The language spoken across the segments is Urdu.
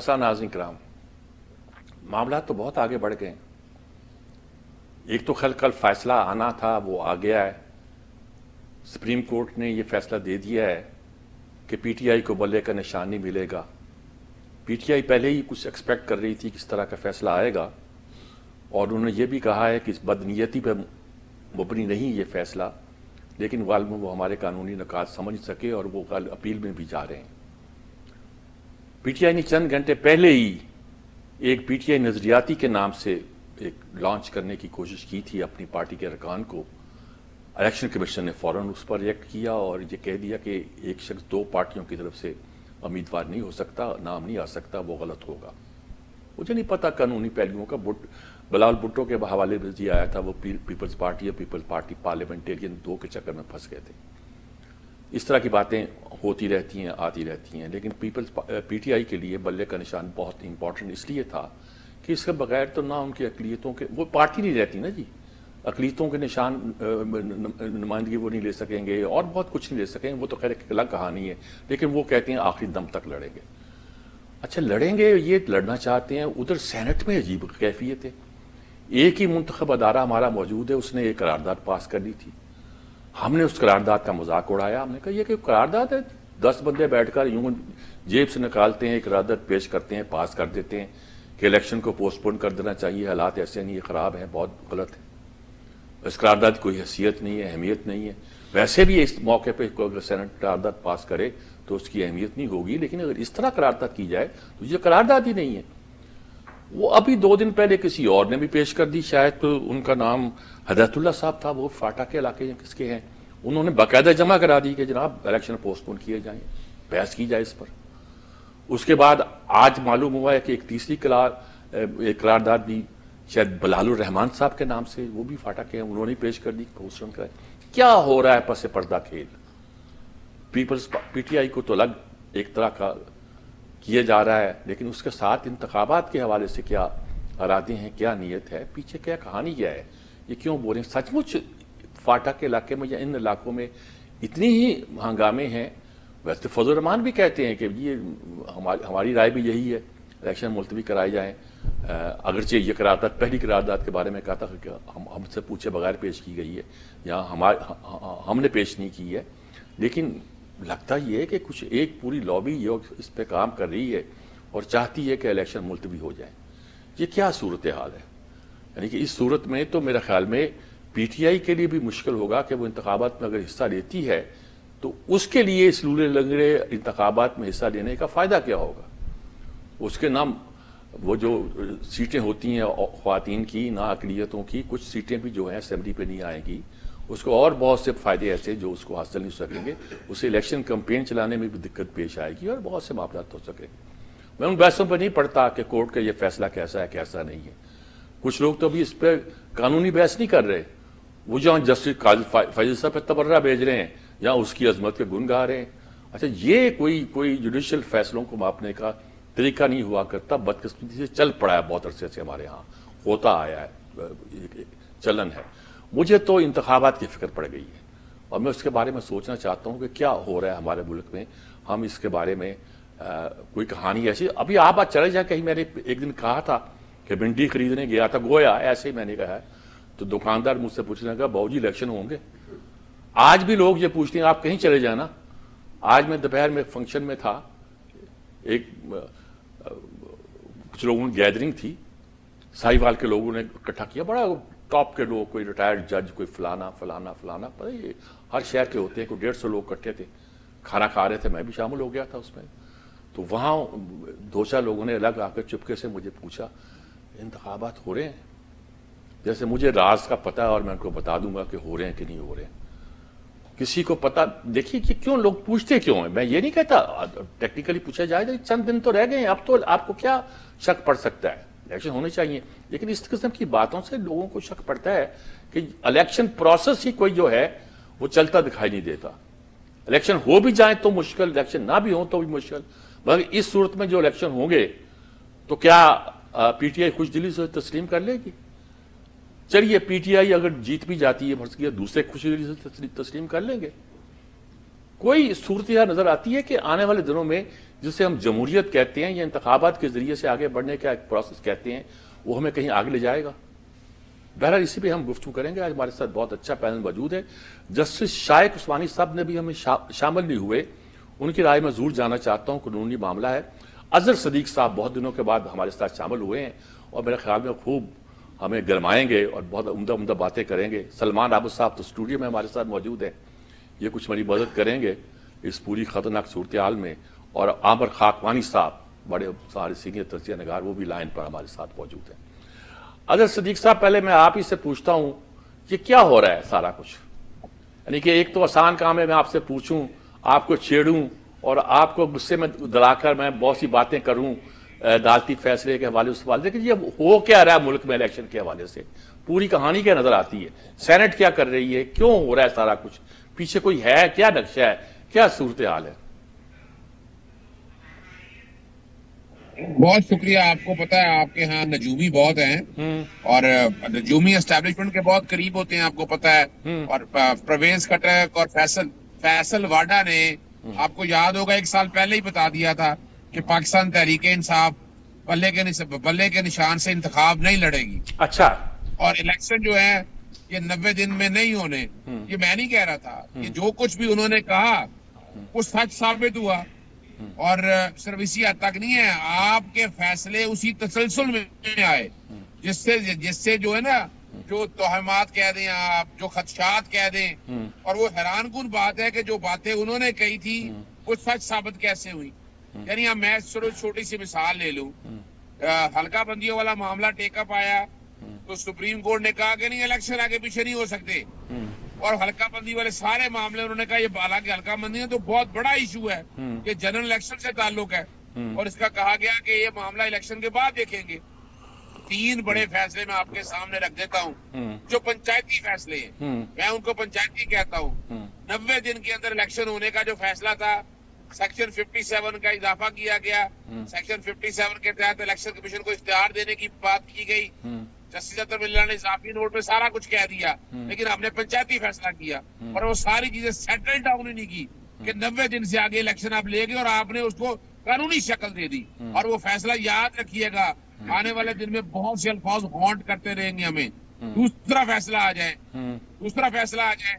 السلام ناظرین کرام، معاملات تو بہت آگے بڑھ گئے ہیں۔ ایک تو کل فیصلہ آنا تھا، وہ آ گیا ہے۔ سپریم کورٹ نے یہ فیصلہ دے دیا ہے کہ پی ٹی آئی کو بلے کا نشان نہیں ملے گا۔ پی ٹی آئی پہلے ہی کچھ ایکسپیکٹ کر رہی تھی کہ اس طرح کا فیصلہ آئے گا، اور انہوں نے یہ بھی کہا ہے کہ اس بدنیتی پہ مبنی نہیں یہ فیصلہ، لیکن غالباً وہ ہمارے قانونی نکات سمجھ سکے اور وہ کل اپیل میں بھی جا رہے ہیں۔ پی ٹی آئی نے چند گھنٹے پہلے ہی ایک پی ٹی آئی نظریاتی کے نام سے ایک لانچ کرنے کی کوشش کی تھی اپنی پارٹی کے ارکان کو۔ الیکشن کمیشن نے فوراً اس پر ریئیکٹ کیا اور یہ کہہ دیا کہ ایک شخص دو پارٹیوں کی طرف سے امیدوار نہیں ہو سکتا، نام نہیں آ سکتا، وہ غلط ہوگا۔ مجھے نہیں پتا قانونی پہلوؤں کا، بلال بھٹو کے حوالے میں یہ آیا تھا، وہ پیپلز پارٹی اور پیپلز پارٹی پارلیمنٹیرین دو کے چکر میں پھنس گئے تھے۔ اس طرح کی باتیں ہوتی رہتی ہیں، آتی رہتی ہیں، لیکن پی ٹی آئی کے لیے بلے کا نشان بہت امپورٹنٹ اس لیے تھا کہ اس کے بغیر تو نہ ان کی اقلیتوں کے، وہ پارٹی نہیں رہتی نا جی، اقلیتوں کے نشان نمائندگی وہ نہیں لے سکیں گے اور بہت کچھ نہیں لے سکیں گے، وہ تو خیر ایک الگ کہانی ہے، لیکن وہ کہتے ہیں آخری دم تک لڑیں گے۔ اچھا لڑیں گے، یہ لڑنا چاہتے ہیں۔ ادھر سینٹ میں عجیب کیفیت ہے، ایک ہی منتخب ادارہ ہمارا موجود ہے، اس نے ایک قرارداد پاس کر لی تھی۔ ہم نے اس قرارداد کا مذاق اڑایا، ہم نے کہا یہ کہ قرارداد ہے، 10 بندے بیٹھ کر یوں جیب سے نکالتے ہیں، قرارداد پیش کرتے ہیں، پاس کر دیتے ہیں کہ الیکشن کو پوسٹ پون کر دینا چاہیے، حالات ایسے نہیں، یہ خراب ہے، بہت غلط ہے۔ اس قرارداد کی کوئی حیثیت نہیں ہے، اہمیت نہیں ہے۔ ویسے بھی اس موقع پہ اگر سینٹ قرارداد پاس کرے تو اس کی اہمیت نہیں ہوگی، لیکن اگر اس طرح قرارداد کی جائے تو یہ قرارداد ہی نہیں ہے۔ وہ ابھی 2 دن پہلے کسی اور نے بھی پیش کر دی، شاید تو ان کا نام ہدایت اللہ صاحب تھا، وہ فاٹا کے علاقے کس کے ہیں، انہوں نے باقاعدہ جمع کرا دی کہ جناب الیکشن پوسٹ پون کیے جائیں، بحث کی جائے اس پر۔ اس کے بعد آج معلوم ہوا ہے کہ ایک تیسری قرارداد بھی شاید بلال الرحمان صاحب کے نام سے، وہ بھی فاٹا کے ہیں، انہوں نے پیش کر دی۔ کیا ہو رہا ہے پس پردہ کھیل؟ پیپلز پی ٹی آئی کو تو الگ ایک طرح کا کیا جا رہا ہے، لیکن اس کے ساتھ انتخابات کے حوالے سے کیا ارادے ہیں، کیا نیت ہے، پیچھے کیا کہانی کیا ہے، یہ کیوں بول رہے ہیں؟ سچ مچ فاٹا کے علاقے میں یا ان علاقوں میں اتنی ہی ہنگامے ہیں؟ ویسے فضل الرحمان بھی کہتے ہیں کہ یہ ہماری رائے بھی یہی ہے، الیکشن ملتوی کرائے جائیں۔ اگرچہ یہ قرارداد پہلی قرارداد کے بارے میں کہا تھا کہ ہم سے پوچھے بغیر پیش کی گئی ہے، یا ہم نے پیش نہیں کی ہے، لیکن لگتا یہ ہے کہ کچھ ایک پوری لابی یہ اس پہ کام کر رہی ہے اور چاہتی ہے کہ الیکشن ملتوی ہو جائیں۔ یہ کیا صورتحال ہے؟ یعنی کہ اس صورت میں تو میرے خیال میں پی ٹی آئی کے لیے بھی مشکل ہوگا کہ وہ انتخابات میں اگر حصہ لیتی ہے تو اس کے لیے اس لولے لنگڑے انتخابات میں حصہ لینے کا فائدہ کیا ہوگا؟ اس کے نام وہ جو سیٹیں ہوتی ہیں خواتین کی، نا اقلیتوں کی، کچھ سیٹیں بھی جو ہیں اسمبلی پہ نہیں آئیں گی، اس کو اور بہت سے فائدے ایسے جو اس کو حاصل نہیں ہو سکیں گے، اسے الیکشن کمپین چلانے میں بھی دقت پیش آئے گی اور بہت سے معاملات ہو سکیں گے۔ میں ان بحثوں پہ نہیں پڑھتا کہ کورٹ کا یہ فیصلہ کیسا ہے کیسا نہیں ہے۔ کچھ لوگ تو ابھی اس پہ قانونی بحث نہیں کر رہے، وہ جہاں جسٹس فیصل صاحب پہ تبرہ بھیج رہے ہیں یا اس کی عظمت کے گن گا رہے ہیں۔ اچھا یہ کوئی جوڈیشل فیصلوں کو ماپنے کا طریقہ نہیں ہوا کرتا، بدقسمتی سے چل پڑا ہے بہت عرصے سے ہمارے ہاں، ہوتا آیا ہے، چلن ہے۔ مجھے تو انتخابات کی فکر پڑ گئی ہے اور میں اس کے بارے میں سوچنا چاہتا ہوں کہ کیا ہو رہا ہے ہمارے ملک میں۔ ہم اس کے بارے میں کوئی کہانی ایسی، ابھی آپ چلے جائیں کہیں، میں نے ایک دن کہا تھا کہ بھنڈی خریدنے گیا تھا، گویا ایسے ہی میں نے کہا، تو دکاندار مجھ سے پوچھنے لگا باؤ جی الیکشن ہوں گے؟ آج بھی لوگ یہ پوچھتے ہیں، آپ کہیں چلے جائیں نا۔ آج میں دوپہر میں فنکشن میں تھا، ایک کچھ لوگوں کی گیدرنگ تھی، ساہیوال کے لوگوں نے اکٹھا کیا، بڑا ٹاپ کے لوگ، کوئی ریٹائرڈ جج، کوئی فلانا فلانا فلانا، پتہ یہ ہر شہر کے ہوتے ہیں، کوئی 150 لوگ اکٹھے تھے، کھانا کھا رہے تھے، میں بھی شامل ہو گیا تھا اس میں۔ تو وہاں 2-4 لوگوں نے الگ آ کر چپکے سے مجھے پوچھا انتخابات ہو رہے ہیں؟ جیسے مجھے راز کا پتہ ہے اور میں ان کو بتا دوں گا کہ ہو رہے ہیں کہ نہیں ہو رہے ہیں۔ کسی کو پتا، دیکھیے کہ کیوں لوگ پوچھتے کیوں ہیں، میں یہ نہیں کہتا ٹیکنیکلی پوچھا جائے، چند دن تو رہ گئے ہیں، اب تو آپ کو کیا شک پڑ سکتا ہے، الیکشن ہونے چاہیے، لیکن اس قسم کی باتوں سے لوگوں کو شک پڑتا ہے کہ الیکشن پروسیس ہی کوئی جو ہے وہ چلتا دکھائی نہیں دیتا۔ الیکشن ہو بھی جائیں تو مشکل، الیکشن نہ بھی ہوں تو بھی مشکل، مگر اس صورت میں جو الیکشن ہوں گے تو کیا پی ٹی آئی خوش دلی سے تسلیم کر لے گی؟ چلیے پی ٹی آئی اگر جیت بھی جاتی ہے، دوسرے خوش دلی سے تسلیم کر لیں گے، کوئی صورتحال نظر آتی ہے کہ آنے والے دنوں میں جسے ہم جمہوریت کہتے ہیں یا انتخابات کے ذریعے سے آگے بڑھنے کا ایک پروسیس کہتے ہیں، وہ ہمیں کہیں آگے لے جائے گا؟ بہرحال اسی پہ ہم گفتگو کریں گے. آج ہمارے ساتھ بہت اچھا پینل موجود ہے. جسٹس شائق عثمانی صاحب نے بھی ہمیں شامل نہیں ہوئے، ان کی رائے میں ضرور جاننا چاہتا ہوں. قانونی معاملہ ہے. اظہر صدیق صاحب بہت دنوں کے بعد ہمارے ساتھ شامل ہوئے ہیں اور میرے خیال میں خوب ہمیں گرمائیں گے اور بہت عمدہ باتیں کریں گے. سلمان عابد صاحب تو اسٹوڈیو میں ہمارے ساتھ موجود ہیں، یہ کچھ ہماری مدد کریں گے اس پوری خطرناک صورتحال میں. اور عامر خاکوانی صاحب بڑے سارے سینئر تجزیہ نگار، وہ بھی لائن پر ہمارے ساتھ موجود ہیں. اظہر صدیق صاحب، پہلے میں آپ ہی سے پوچھتا ہوں کہ کیا ہو رہا ہے سارا کچھ؟ یعنی کہ ایک تو آسان کام ہے میں آپ سے پوچھوں، آپ کو چھیڑوں اور آپ کو غصے میں دلا کر میں بہت سی باتیں کروں عدالتی فیصلے کے حوالے سے. لیکن یہ ہو کیا رہا ہے ملک میں الیکشن کے حوالے سے؟ پوری کہانی کیا نظر آتی ہے؟ سینٹ کیا کر رہی ہے؟ کیوں ہو رہا ہے سارا کچھ؟ پیچھے کوئی ہے؟ کیا نقشہ ہے؟ کیا صورتحال ہے؟ بہت شکریہ. آپ کو پتا ہے آپ کے ہاں نجومی بہت ہیں اور نجومی اسٹیبلشمنٹ کے بہت قریب ہوتے ہیں، آپ کو پتا ہے. اور پرویز خٹک اور فیصل واڈا نے آپ کو یاد ہوگا 1 سال پہلے ہی بتا دیا تھا کہ پاکستان تحریک انصاف بلے کے نشان سے انتخاب نہیں لڑے گی. اچھا. اور الیکشن جو ہے یہ 90 دن میں نہیں ہونے. یہ میں نہیں کہہ رہا تھا، یہ جو کچھ بھی انہوں نے کہا وہ سچ ثابت ہوا. اور صرف اسی حد تک نہیں ہے، آپ کے فیصلے اسی تسلسل میں آئے جس سے جو ہے نا، جو توہمات کہہ دیں آپ، جو خدشات کہہ دیں. اور وہ حیران کن بات ہے کہ جو باتیں انہوں نے کہی تھی وہ سچ ثابت کیسے ہوئی. یعنی اب میں چھوٹی سی مثال لے لوں، حلقہ بندیوں والا معاملہ ٹیک اپ آیا تو سپریم کورٹ نے کہا کہ نہیں الیکشن آگے پیچھے نہیں ہو سکتے. اور حلقہ بندی والے سارے معاملے انہوں نے کہا یہ حالانکہ حلقہ بندی ہے تو بہت بڑا ایشو ہے، یہ جنرل الیکشن سے تعلق ہے. اور اس کا کہا گیا کہ یہ معاملہ الیکشن کے بعد دیکھیں گے. 3 بڑے فیصلے میں آپ کے سامنے رکھ دیتا ہوں جو پنچایتی فیصلے ہیں، میں ان کو پنچایتی کہتا ہوں. 90 دن کے اندر الیکشن ہونے کا جو فیصلہ تھا، سیکشن 57 کا اضافہ کیا گیا. سیکشن 57 کے تحت الیکشن کمیشن کو اختیار دینے کی بات کی گئی. جسٹس اطہر ملہ نے اضافی نوٹ میں سارا کچھ کہہ دیا، لیکن ہم نے پنچایتی فیصلہ کیا اور وہ ساری چیزیں سیٹل ڈاؤن ہی نہیں کی کہ 90 دن سے آگے الیکشن آپ لے گئے اور آپ نے اس کو قانونی شکل دے دی. اور وہ فیصلہ یاد رکھیے گا، آنے والے دن میں بہت سے الفاظ ہانٹ کرتے رہیں گے ہمیں. دوسرا فیصلہ آ جائے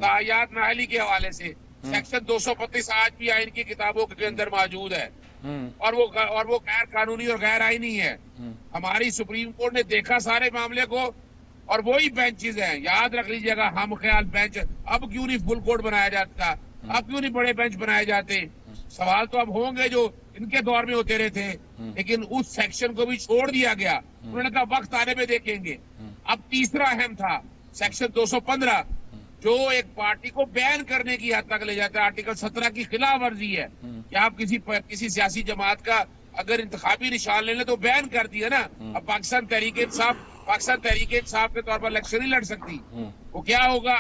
تاحیات نااہلی کے حوالے سے، سیکشن 235 آج بھی آئین کی کتابوں کے اندر موجود ہے اور وہ غیر قانونی اور غیر آئینی ہے. ہماری سپریم کورٹ نے دیکھا سارے معاملے کو اور وہی بینچز ہیں. یاد رکھ لیجیے گا، ہم خیال بینچ اب کیوں نہیں فل کورٹ بنایا جاتا، اب کیوں نہیں بڑے بینچ بنائے جاتے؟ سوال تو اب ہوں گے جو ان کے دور میں ہوتے رہے تھے، لیکن اس سیکشن کو بھی چھوڑ دیا گیا. انہوں نے کہا وقت آنے پہ دیکھیں گے. اب تیسرا اہم تھا سیکشن 215 جو ایک پارٹی کو بین کرنے کی حد تک لے جاتا ہے. آرٹیکل 17 کی خلاف ورزی ہے کہ آپ کسی سیاسی جماعت کا اگر انتخابی نشان لے لیں تو بین کر دیا نا. اب پاکستان تحریک انصاف کے طور پر الیکشن نہیں لڑ سکتی. وہ کیا ہوگا؟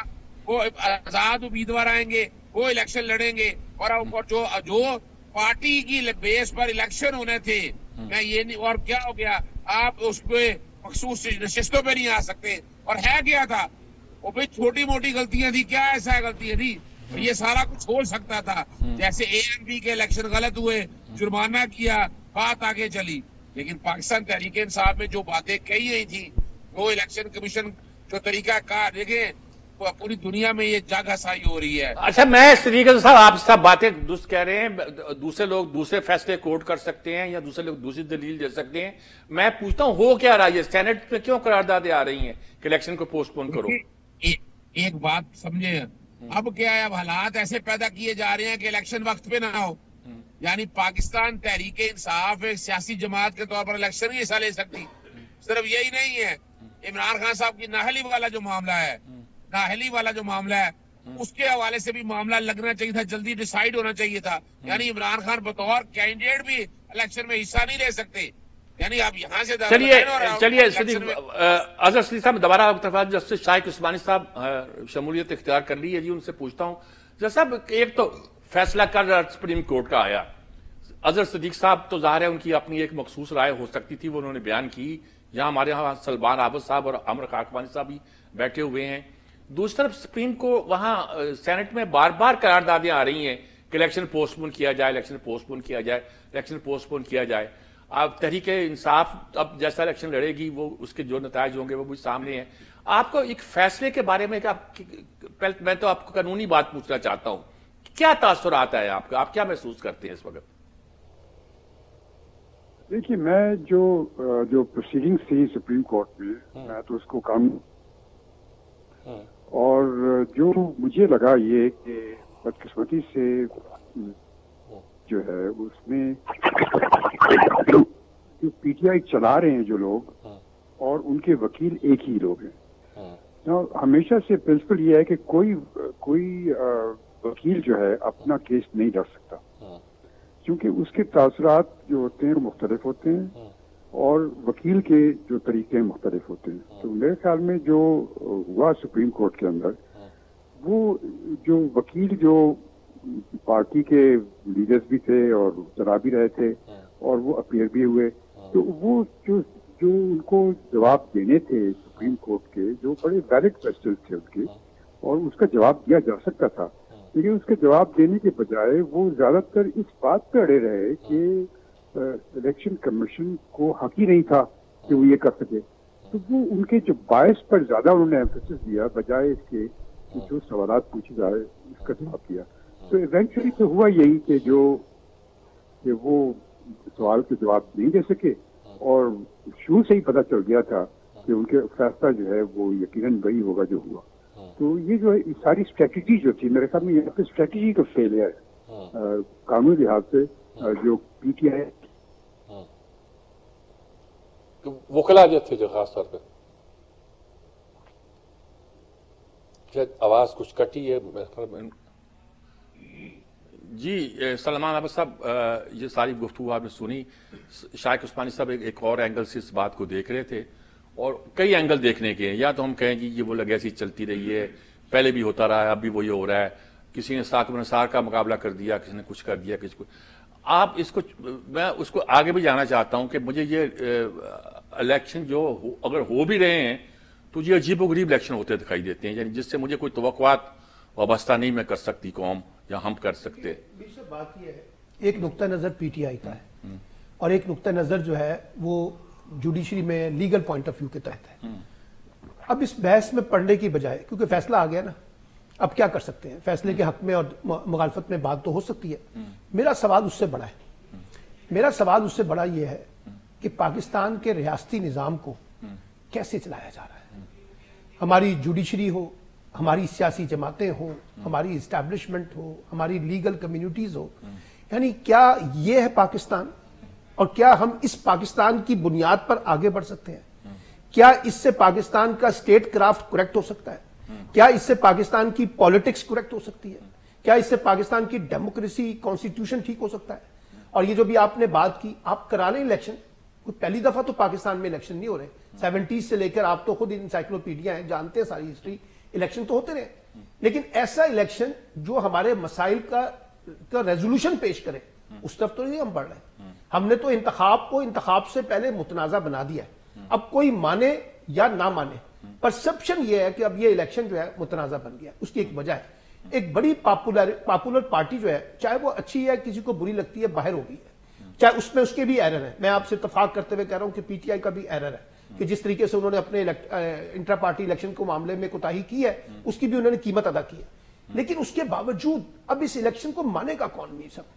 وہ آزاد امیدوار آئیں گے، وہ الیکشن لڑیں گے. اور جو پارٹی کی بیس پر الیکشن ہونے تھے، میں یہ نہیں، اور کیا ہو گیا؟ آپ اس پہ مخصوص نشستوں پہ نہیں آ سکتے. اور ہے کیا تھا وہ بھائی چھوٹی موٹی غلطیاں تھی، کیا ایسا غلطیاں تھی؟ یہ سارا کچھ ہو سکتا تھا. جیسے اے ایم پی کے الیکشن غلط ہوئے، جرمانہ کیا، بات آگے چلی. لیکن پاکستان تحریک انصاف میں جو باتیں کہی گئی تھی، وہ الیکشن کمیشن جو طریقہ کار دیکھیں، پوری دنیا میں یہ جگ ہسائی ہو رہی ہے. اچھا، میں اس طریقے سے صاحب آپ سب باتیں درست کہہ رہے ہیں، دوسرے لوگ دوسرے فیصلے کوٹ کر سکتے ہیں یا دوسرے لوگ دوسری دلیل دے سکتے ہیں. میں پوچھتا ہوں ہو کیا رہا ہے؟ سینٹ میں کیوں قراردادیں آ رہی ہیں کہ الیکشن کو پوسٹ پون کرو؟ ایک بات سمجھے، اب کیا ہے، اب حالات ایسے پیدا کیے جا رہے ہیں کہ الیکشن وقت پہ نہ ہو. یعنی پاکستان تحریک انصاف ایک سیاسی جماعت کے طور پر الیکشن ہی حصہ لے سکتی. صرف یہی نہیں ہے، عمران خان صاحب کی نااہلی والا جو معاملہ ہے اس کے حوالے سے بھی معاملہ لگنا چاہیے تھا، جلدی ڈیسائیڈ ہونا چاہیے تھا. یعنی عمران خان بطور کینڈیڈیٹ بھی الیکشن میں حصہ نہیں لے سکتے. یعنی آپ یہاں سے چلیے اظہر صدیق صاحب دوبارہ جسٹس شائق عثمانی صاحب شمولیت اختیار کر لی ہے جی، ان سے پوچھتا ہوں. جس صاحب ایک تو فیصلہ کل سپریم کورٹ کا آیا، اظہر صدیق صاحب تو ظاہر ہے ان کی اپنی ایک مخصوص رائے ہو سکتی تھی، وہ انہوں نے بیان کی. یہاں ہمارے ہاں سلمان عابد صاحب اور عامر خاکوانی صاحب بھی بیٹھے ہوئے ہیں. دوسری طرف سپریم کو وہاں سینٹ میں بار بار قراردادیں آ رہی ہیں کہ الیکشن پوسٹ پون کیا جائے، الیکشن پوسٹ پون کیا جائے، الیکشن پوسٹ پون کیا جائے. اب تحریک انصاف اب جیسا الیکشن لڑے گی وہ اس کے جو نتائج ہوں گے وہ بھی سامنے ہیں. آپ کو ایک فیصلے کے بارے میں میں تو آپ کو قانونی بات پوچھنا چاہتا ہوں، کیا تاثرات ہے آپ کا، آپ کیا محسوس کرتے ہیں اس وقت؟ دیکھیے، میں جو پروسیڈنگز تھی سپریم کورٹ میں، میں تو اس کو قانون اور جو مجھے لگا یہ کہ بدقسمتی سے جو ہے اس میں جو پی ٹی آئی چلا رہے ہیں جو لوگ اور ان کے وکیل ایک ہی لوگ ہیں. ہمیشہ سے پرنسپل یہ ہے کہ کوئی وکیل جو ہے اپنا کیس نہیں لڑ سکتا، کیونکہ اس کے تاثرات جو ہوتے ہیں وہ مختلف ہوتے ہیں اور وکیل کے جو طریقے مختلف ہوتے ہیں. تو میرے خیال میں جو ہوا سپریم کورٹ کے اندر، وہ جو وکیل جو پارٹی کے لیڈرز بھی تھے اور چلا بھی رہے تھے اور وہ اپیئر بھی ہوئے، تو وہ جو ان کو جواب دینے تھے سپریم کورٹ کے، جو بڑے ویلڈ کوسچنز تھے ان کے، اور اس کا جواب دیا جا سکتا تھا، لیکن اس کے جواب دینے کے بجائے وہ زیادہ تر اس بات پہ اڑے رہے کہ الیکشن کمیشن کو حق ہی نہیں تھا کہ وہ یہ کر سکے. تو وہ ان کے جو باعث پر زیادہ انہوں نے ایمفیسس دیا بجائے اس کے کہ جو سوالات پوچھے جائے اس کا جواب دیا. تو ایونچولی تو ہوا یہی کہ وہ سوال کے جواب نہیں دے سکے، اور شروع سے ہی پتہ چل گیا تھا کہ ان کے فیصلہ جو ہے وہ یقیناً وہی ہوگا جو ہوا. تو یہ جو ہے ساری اسٹریٹجی جو تھی، میرے خیال میں یہاں پہ اسٹریٹجی کا فیلئر ہے قانونی لحاظ سے جو پی ٹی آئی وکلا جو تھے، جو خاص طور پہ آواز کچھ کٹی ہے. جی سلمان احمد صاحب، یہ ساری گفتگو آپ نے سنی. شائق عثمانی صاحب ایک اور اینگل سے اس بات کو دیکھ رہے تھے، اور کئی اینگل دیکھنے کے ہیں. یا تو ہم کہیں جی یہ وہ لیگیسی چلتی رہی ہے، پہلے بھی ہوتا رہا ہے، اب بھی وہی ہو رہا ہے، کسی نے ثاقب نثار کا مقابلہ کر دیا، کسی نے کچھ کر دیا، کسی کو. آپ اس کو، میں اس کو آگے بھی جانا چاہتا ہوں کہ مجھے یہ الیکشن جو اگر ہو بھی رہے ہیں تو یہ عجیب و غریب الیکشن ہوتے دکھائی دیتے ہیں، یعنی جس سے مجھے کوئی توقعات وابستہ نہیں میں کر سکتی قوم، یا ہم کر سکتے. بات یہ ہے، ایک نقطہ نظر پی ٹی آئی کا ہے اور ایک نقطہ نظر جو ہے وہ جوڈیشری میں لیگل پوائنٹ آف ویو کے تحت ہے. اب اس بحث میں پڑھنے کی بجائے، کیونکہ فیصلہ آ گیا نا، اب کیا کر سکتے ہیں؟ فیصلے کے حق میں اور مخالفت میں بات تو ہو سکتی ہے. میرا سوال اس سے بڑا ہے، میرا سوال اس سے بڑا یہ ہے کہ پاکستان کے ریاستی نظام کو کیسے چلایا جا رہا ہے. ہماری جوڈیشری ہو، ہماری سیاسی جماعتیں ہوں، ہماری اسٹیبلشمنٹ ہو، ہماری لیگل کمیونٹیز ہو، یعنی کیا یہ ہے پاکستان؟ اور کیا ہم اس پاکستان کی بنیاد پر آگے بڑھ سکتے ہیں؟ کیا اس سے پاکستان کا اسٹیٹ کرافٹ کریکٹ ہو سکتا ہے؟ کیا اس سے پاکستان کی پالیٹکس کریکٹ ہو سکتی ہے؟ کیا اس سے پاکستان کی ڈیموکریسی، کانسٹیٹیوشن ٹھیک ہو سکتا ہے؟ اور یہ جو بھی آپ نے بات کی، آپ کرا لیں الیکشن، پہلی دفعہ تو پاکستان میں الیکشن نہیں ہو رہے. 70s سے لے کر آپ تو خود انسائکلوپیڈیا ہیں، جانتے ہیں ساری ہسٹری، الیکشن تو ہوتے رہے، لیکن ایسا الیکشن جو ہمارے مسائل کا ریزولوشن پیش کرے، اس طرف تو نہیں ہم بڑھ رہے ہیں. ہم نے تو انتخاب کو انتخاب سے پہلے متنازع بنا دیا ہے. اب کوئی مانے یا نہ مانے، پرسپشن یہ ہے کہ اب یہ الیکشن جو ہے متنازع بن گیا. اس کی ایک وجہ ہے، ایک بڑی پاپولر پارٹی جو ہے، چاہے وہ اچھی ہے کسی کو بری لگتی ہے، باہر ہو گئی ہے، چاہے اس میں اس کے بھی ایرر ہے. میں آپ سے اتفاق کرتے ہوئے کہہ رہا ہوں کہ پی ٹی آئی کا بھی ایرر ہے کہ جس طریقے سے انہوں نے اپنے انٹرا پارٹی الیکشن کو معاملے میں کوتاہی کی ہے، اس کی بھی انہوں نے قیمت ادا کی ہے. لیکن اس کے باوجود اب اس الیکشن کو مانے گا کون نہیں سب.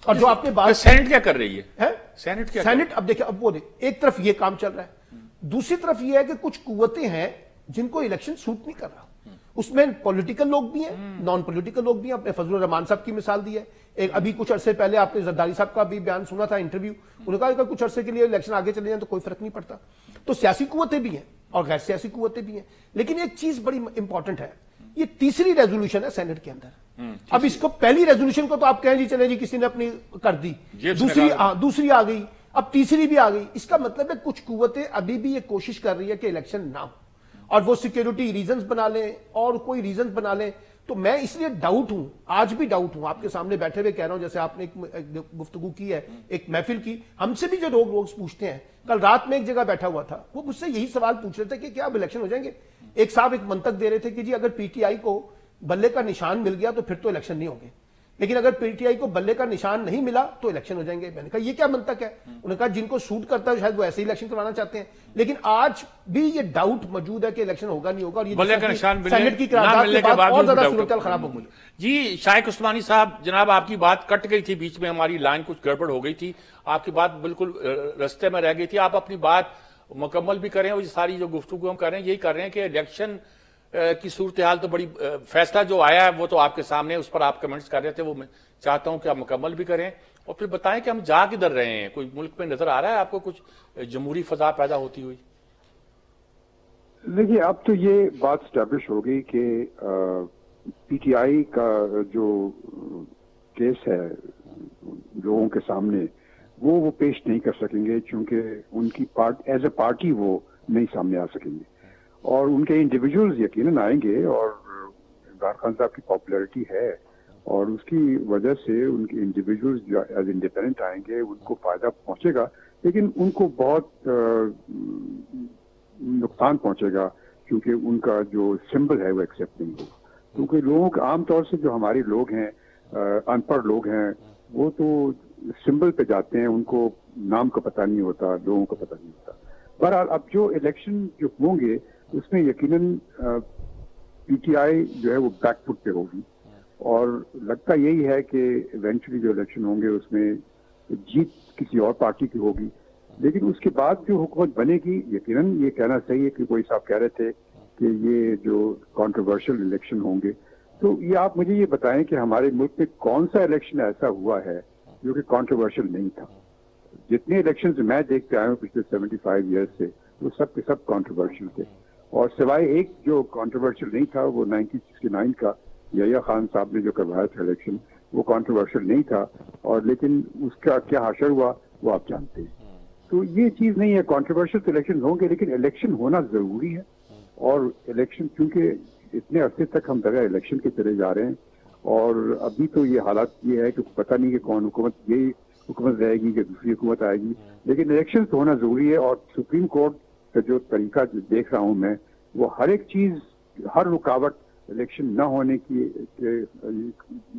اور جو آپ نے بات، سینٹ کیا کر رہی ہے؟ سینٹ اب دیکھیں، اب وہ ایک طرف یہ کام چل رہا ہے، دوسری طرف یہ ہے کہ کچھ قوتیں ہیں جن کو الیکشن سوٹ نہیں کر رہا. اس میں پولیٹیکل لوگ بھی ہیں، نان پولیٹیکل لوگ بھی ہیں. آپ نے فضل الرحمان صاحب کی مثال دی ہے. ایک ابھی کچھ عرصے پہلے آپ نے زرداری صاحب کا بھی بیان سنا تھا، انٹرویو، انہوں نے کہا کہ کچھ عرصے کے لیے الیکشن آگے چلے جائیں تو کوئی فرق نہیں پڑتا. تو سیاسی قوتیں بھی ہیں اور غیر سیاسی قوتیں بھی ہیں. لیکن ایک چیز بڑی امپورٹنٹ ہے، یہ تیسری ریزولوشن ہے سینٹ کے اندر. اب اس کو پہلی ریزولوشن کو تو آپ کہیں جی چلے جی کسی نے اپنی کر دی، دوسری آ گئی، اب تیسری بھی آ گئی. اس کا مطلب ہے کچھ قوتیں ابھی بھی یہ کوشش کر رہی ہے کہ الیکشن نہ ہو، اور وہ سیکیورٹی ریزنز بنا لیں اور کوئی ریزنز بنا لیں. تو میں اس لیے ڈاؤٹ ہوں، آج بھی ڈاؤٹ ہوں، آپ کے سامنے بیٹھے ہوئے کہہ رہا ہوں، جیسے آپ نے ایک گفتگو کی ہے، ایک محفل کی، ہم سے بھی جو لوگ روز پوچھتے ہیں، کل رات میں ایک جگہ بیٹھا ہوا تھا، وہ مجھ سے یہی سوال پوچھ رہے تھے کہ کیا اب الیکشن ہو جائیں گے؟ ایک صاحب ایک منطق دے رہے تھے کہ جی اگر پی ٹی آئی کو بلے کا نشان مل گیا تو پھر تو الیکشن نہیں ہوں گے، لیکن اگر پی ٹی آئی کو بلے کا نشان نہیں ملا تو الیکشن ہو جائیں گے۔ میں نے کہا یہ کیا منطق ہے؟ انہوں نے کہا جن کو سوٹ کرتا ہے شاید وہ ایسے ہی الیکشن کروانا چاہتے ہیں، لیکن آج بھی یہ ڈاؤٹ موجود ہے کہ الیکشن ہوگا نہیں ہوگا، اور یہ بلے کا نشان سینٹ کی قرارداد کے بعد اور زیادہ صورتحال خراب ہو گئی۔ جی شائق عثمانی صاحب، جناب آپ کی بات کٹ گئی تھی بیچ میں، ہماری لائن کچھ گڑبڑ ہو گئی تھی، آپ کی بات بالکل رستے میں رہ گئی تھی، آپ اپنی بات مکمل بھی کریں، اور یہ ساری جو گفتگو ہم کر رہے ہیں یہی کر رہے ہیں کہ الیکشن کی صورتحال تو بڑی، فیصلہ جو آیا ہے وہ تو آپ کے سامنے، اس پر آپ کمنٹس کر رہے تھے، وہ میں چاہتا ہوں کہ آپ مکمل بھی کریں اور پھر بتائیں کہ ہم جا کدھر رہے ہیں۔ کوئی ملک میں نظر آ رہا ہے آپ کو کچھ جمہوری فضا پیدا ہوتی ہوئی؟ دیکھیے اب تو یہ بات اسٹیبلش ہو گئی کہ پی ٹی آئی کا جو کیس ہے لوگوں کے سامنے وہ پیش نہیں کر سکیں گے، چونکہ ان کی ایز اے پارٹی وہ نہیں سامنے آ سکیں گے، اور ان کے انڈیویجولز یقیناً آئیں گے، اور عمران خان صاحب کی پاپولیرٹی ہے اور اس کی وجہ سے ان کے انڈیویجولز جو ایز انڈیپینڈنٹ آئیں گے ان کو فائدہ پہنچے گا، لیکن ان کو بہت نقصان پہنچے گا، کیونکہ ان کا جو سمبل ہے وہ ایکسیپٹ نہیں ہوگا، کیونکہ لوگوں کا عام طور سے جو ہمارے لوگ ہیں ان پڑھ لوگ ہیں وہ تو سمبل پہ جاتے ہیں، ان کو نام کا پتہ نہیں ہوتا، لوگوں کا پتہ نہیں ہوتا۔ بہرحال اب جو الیکشن جو ہوں گے اس میں یقیناً پی ٹی آئی جو ہے وہ بیک فٹ پہ ہوگی، اور لگتا یہی ہے کہ ایونچولی جو الیکشن ہوں گے اس میں جیت کسی اور پارٹی کی ہوگی، لیکن اس کے بعد جو حکومت بنے گی یقیناً یہ کہنا صحیح ہے کہ کوئی صاحب کہہ رہے تھے کہ یہ جو کانٹروورشل الیکشن ہوں گے، تو یہ آپ مجھے یہ بتائیں کہ ہمارے ملک میں کون سا الیکشن ایسا ہوا ہے جو کہ کانٹروورشل نہیں تھا؟ جتنے الیکشنز میں دیکھتے آیا ہوں پچھلے 75 ایئرز سے وہ سب کے سب کانٹروورشل تھے، اور سوائے ایک جو کانٹروورشل نہیں تھا وہ 1969 کا یحییٰ خان صاحب نے جو کروایا تھا الیکشن، وہ کانٹروورشل نہیں تھا، اور لیکن اس کا کیا حشر ہوا وہ آپ جانتے ہیں۔ تو یہ چیز نہیں ہے، کانٹروورشل تو الیکشن ہوں گے لیکن الیکشن ہونا ضروری ہے، اور الیکشن کیونکہ اتنے عرصے تک ہم بغیر الیکشن کے چلے جا رہے ہیں، اور ابھی تو یہ حالات یہ ہے کہ پتہ نہیں کہ کون حکومت، یہی حکومت رہے گی کہ دوسری حکومت آئے گی، لیکن الیکشن تو ہونا ضروری ہے۔ اور سپریم کورٹ کا جو طریقہ دیکھ رہا ہوں میں، وہ ہر ایک چیز، ہر رکاوٹ الیکشن نہ ہونے کی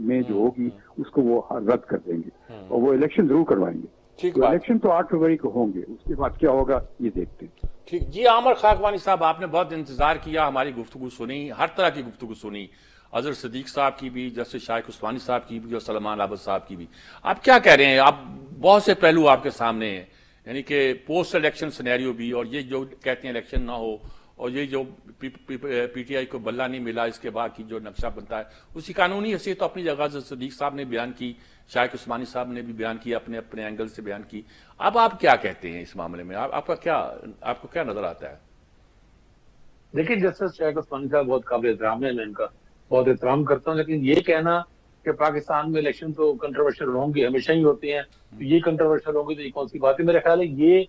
میں جو ہوگی اس کو وہ رد کر دیں گے، اور وہ الیکشن ضرور کروائیں گے۔ تو الیکشن تو 8 فروری کو ہوں گے، اس کے بعد کیا ہوگا یہ دیکھتے ہیں۔ ٹھیک جی، عامر خاکوانی صاحب، آپ نے بہت انتظار کیا، ہماری گفتگو سنی، ہر طرح کی گفتگو سنی، اظہر صدیق صاحب کی بھی، جسٹس شائق عثمانی صاحب کی بھی، اور سلمان عابد صاحب کی بھی۔ آپ کیا کہہ رہے ہیں؟ آپ بہت سے پہلو آپ کے سامنے ہیں، یعنی کہ پوسٹ الیکشن سینیریو بھی، اور یہ جو کہتے ہیں الیکشن نہ ہو، اور یہ جو پی ٹی آئی کو بلہ نہیں ملا، اس کے بعد کی جو نقشہ بنتا ہے، اسی قانونی حیثیت تو اپنی جگہ اظہر صدیق صاحب نے بیان کی، شائق عثمانی صاحب نے بھی بیان کی، اپنے اپنے اینگل سے بیان کی۔ اب آپ کیا کہتے ہیں اس معاملے میں؟ آپ کو کیا نظر آتا ہے؟ دیکھیں جسٹس شائق عثمانی صاحب بہت قابل احترام ہے، میں ان کا بہت احترام کرتا ہوں، لیکن یہ کہنا کہ پاکستان میں الیکشن تو کنٹروورشل ہوں گے، ہمیشہ ہی ہوتے ہیں، تو یہ کنٹروورشل ہوں گے تو یہ کون سی بات ہے؟ میرا خیال ہے یہ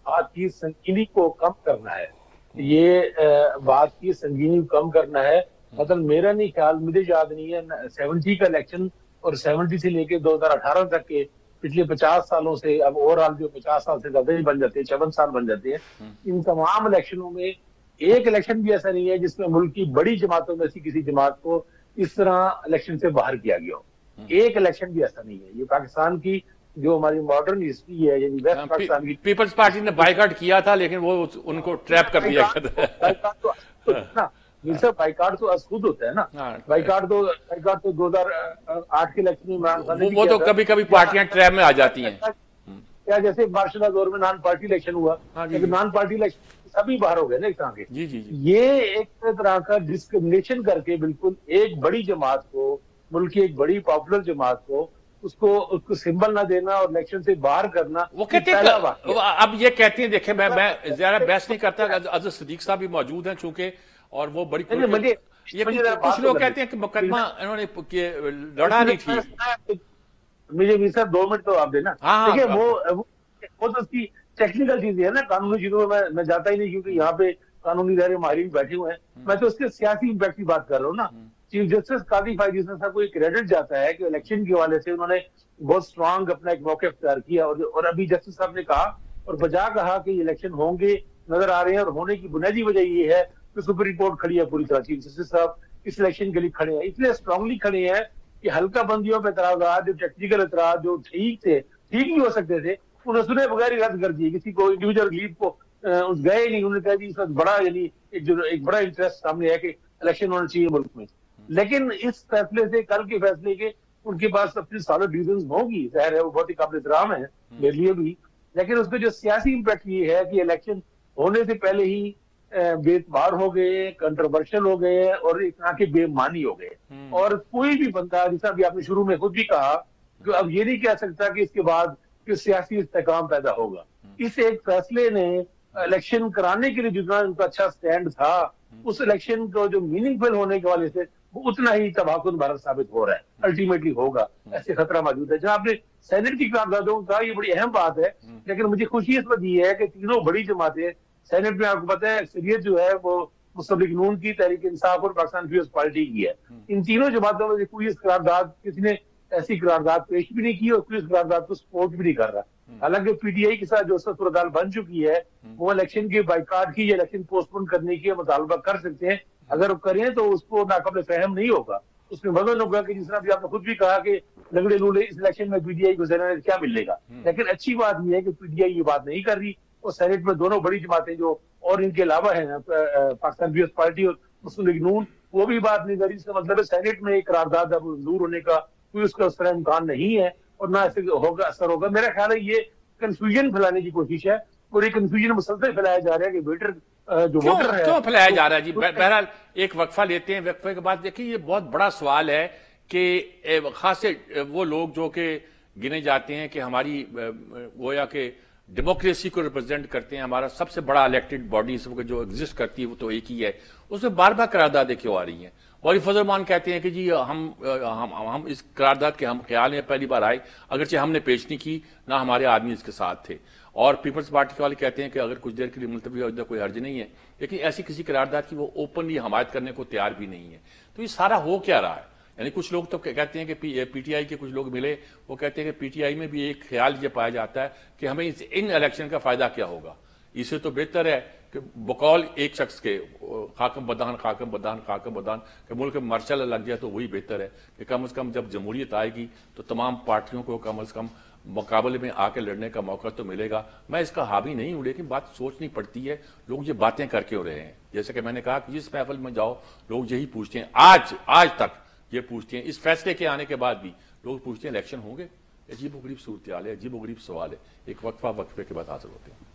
بات کی سنگینی کو کم کرنا ہے، یہ بات کی سنگینی کو کم کرنا ہے۔ مطلب میرا نہیں خیال، مجھے یاد نہیں ہے 70 کا الیکشن اور 70 سے لے کے 2018 تک کے پچھلے 50 سالوں سے، اب اوورآل جو 50 سال سے زیادہ ہی بن جاتے ہیں، 56 سال بن جاتے ہیں، ان تمام الیکشنوں میں ایک الیکشن بھی ایسا نہیں ہے جس میں ملک کی بڑی جماعتوں میں سے کسی جماعت کو اس طرح الیکشن سے باہر کیا گیا ہو۔ ایک الیکشن بھی ایسا نہیں ہے۔ یہ پاکستان کی جو ہماری ماڈرن ہسٹری ہے، یعنی ویسٹ پاکستان کی، پیپلز پارٹی نے بائیکاٹ کیا تھا لیکن وہ ان کو ٹریپ کر دیا گیا۔ بائیکاٹ تو از خود ہوتا ہے نا، بائیکاٹ تو 2008 کے الیکشن میں عمران خان نے وہ تو کبھی کبھی پارٹیاں ٹریپ میں آ جاتی ہیں، کیا جیسے مارشل لا دور میں نان پارٹی الیکشن ہوا، لیکن نان پارٹی الیکشن سبھی باہر ہو گئے نا اس طرح کے۔ یہ ایک طرح کا ڈسکریمنیشن کر کے بالکل ایک بڑی جماعت کو، ملک کی ایک بڑی پاپولر جماعت کو، اس کو سمبل نہ دینا اور الیکشن سے باہر کرنا، وہ کہتے ہیں اب یہ کہتے ہیں، دیکھیں میں زیادہ بحث نہیں کرتا، اظہر صدیق صاحب بھی موجود ہیں چونکہ، اور وہ بڑی کچھ لوگ کہتے ہیں کہ مقدمہ انہوں نے لڑا نہیں تھی۔ مجھے بھی سر 2 منٹ تو آپ دینا، دیکھیں وہ تو اس کی ٹیکنیکل چیزیں ہیں نا، قانونی چیزوں میں جاتا ہی نہیں، کیونکہ یہاں پہ قانونی دائرے ماہرین بیٹھے ہوئے ہیں، میں تو اس کے سیاسی امپیکٹ کی بات کر رہا ہوں نا۔ چیف جسٹس قاضی فائز حسن صاحب کو یہ کریڈٹ جاتا ہے کہ الیکشن کے حوالے سے انہوں نے بہت اسٹرانگ اپنا ایک موقع اختیار کیا، اور ابھی جسٹس صاحب نے کہا اور بجا کہا کہ یہ الیکشن ہوں گے، نظر آ رہے ہیں، اور ہونے کی بنیادی وجہ یہ ہے کہ سپریم کورٹ کھڑی ہے پوری طرح، چیف جسٹس صاحب اس الیکشن کے لیے کھڑے ہیں، اتنے اسٹرانگلی کھڑے ہیں کہ ہلکا بندیوں پہ اعتراضات، جو ٹیکنیکل اعتراض جو ٹھیک تھے، ٹھیک نہیں ہو سکتے تھے، انہیں سنے بغیر ہی رد کر دیے، کسی کو انڈیویجل ریلیف کو گئے نہیں، انہوں نے کہا جی اس وقت بڑا یعنی ایک بڑا انٹرسٹ سامنے ہے کہ الیکشن ہونا چاہیے ملک میں. لیکن اس فیصلے سے، کل کے فیصلے کے، ان کے پاس اپنی سالڈ ریزنز ہوں گی، ظاہر ہے وہ بہت ہی قابل احترام ہے میرے لیے بھی، لیکن اس کا جو سیاسی امپیکٹ یہ ہے کہ الیکشن ہونے سے پہلے ہی بے اعتبار ہو گئے، کنٹروورشل ہو گئے، اور ایک طرح کے بے معنی ہو گئے. اور کوئی بھی بندہ، جیسا بھی آپ نے شروع میں خود بھی کہا، کہ اب یہ نہیں کہہ سکتا کہ اس کے بعد کہ سیاسی استحکام پیدا ہوگا. اس ایک فیصلے نے الیکشن کرانے کے لیے جتنا ان کا اچھا سٹینڈ تھا، اس الیکشن کو جو میننگ فل ہونے کے والے سے وہ اتنا ہی تباہ کن بھارت ثابت ہو رہا ہے، الٹیمیٹلی ہوگا، ایسے خطرہ موجود ہے. جہاں آپ نے سینٹ کی قراردادوں کا، یہ بڑی اہم بات ہے، لیکن مجھے خوشی اس وقت یہ ہے کہ تینوں بڑی جماعتیں سینٹ میں، آپ کو پتہ ہے اکثریت جو ہے وہ مسلم لیگ نون کی، تحریک انصاف اور پاکستان پیپلز پارٹی کی ہے. ان تینوں جماعتوں میں کوئی اس قرارداد، کسی نے ایسی قرارداد پیش بھی نہیں کی اور کوئی اس قرارداد کو سپورٹ بھی نہیں کر رہا. حالانکہ پی ٹی آئی کے ساتھ جو صورتحال بن چکی ہے، وہ الیکشن کے بائیکاٹ کی یا الیکشن پوسٹ پون کرنے کی مطالبہ کر سکتے ہیں. اگر وہ کریں تو اس کو ناقابل فہم نہیں ہوگا، اس میں وزن ہوگا کہ جس طرح بھی آپ نے خود بھی کہا کہ لگڑے لولے اس الیکشن میں پی ٹی آئی کو زیادہ کیا ملے گا. لیکن اچھی بات یہ ہے کہ پی ٹی آئی یہ بات نہیں کر رہی، اور سینٹ میں دونوں بڑی جماعتیں جو اور ان کے علاوہ ہیں پاکستان پیپلز پارٹی اور مسلم لیگ نون، وہ بھی بات نہیں کر رہی. اس کا مطلب ہے سینٹ میں ایک قرارداد اب منظور ہونے کا کوئی اس کا اس طرح امکان نہیں ہے، اور نہ ایسے ہوگا، اثر ہوگا. میرا خیال ہے یہ کنفیوژن پھیلانے کی کوشش ہے، اور یہ کنفیوژن مسلسل پھیلایا جا رہا ہے کہ ووٹر جو ووٹر ہے کیوں پھیلایا جا رہا ہے جی؟ بہرحال ایک وقفہ لیتے ہیں، وقفے کے بعد دیکھیں یہ بہت بڑا سوال ہے کہ خاص وہ لوگ جو کہ گنے جاتے ہیں کہ ہماری گویا کہ ڈیموکریسی کو ریپرزینٹ کرتے ہیں، ہمارا سب سے بڑا الیکٹڈ باڈی جو ایگزسٹ کرتی ہے وہ تو ایک ہی ہے، اس میں بار بار قراردادیں کیوں آ رہی ہیں؟ ولی فضل الرحمان کہتے ہیں کہ جی ہم اس قرارداد کے ہم خیال میں پہلی بار آئے، اگرچہ ہم نے پیش نہیں کی، نہ ہمارے آدمی اس کے ساتھ تھے. اور پیپلز پارٹی کے والے کہتے ہیں کہ اگر کچھ دیر کے لیے ملتوی ہو جائے کوئی حرج نہیں ہے، لیکن ایسی کسی قرارداد کی وہ اوپنلی حمایت کرنے کو تیار بھی نہیں ہے. تو یہ سارا ہو کیا رہا ہے؟ یعنی کچھ لوگ تو کہتے ہیں کہ پی ٹی آئی کے کچھ لوگ ملے، وہ کہتے ہیں کہ پی ٹی آئی میں بھی ایک خیال یہ پایا جاتا ہے کہ ہمیں ان الیکشن کا فائدہ کیا ہوگا، اسے تو بہتر ہے کہ بقول ایک شخص کے خاکم بدان خاکم بدان خاکم بدان کہ ملک میں مارشل لگ جائے تو وہی بہتر ہے کہ کم از کم جب جمہوریت آئے گی تو تمام پارٹیوں کو کم از کم مقابلے میں آ کے لڑنے کا موقع تو ملے گا. میں اس کا حاوی نہیں ہوں، لیکن بات سوچنی پڑتی ہے. لوگ یہ باتیں کر کے ہو رہے ہیں، جیسے کہ میں نے کہا کہ جس محفل میں جاؤ لوگ یہی پوچھتے ہیں، آج تک یہ پوچھتے ہیں، اس فیصلے کے آنے کے بعد بھی لوگ پوچھتے ہیں الیکشن ہوں گے. عجیب و غریب صورتحال ہے، عجیب و غریب سوال ہے. ایک وقفے کے بعد حاضر ہوتے ہیں.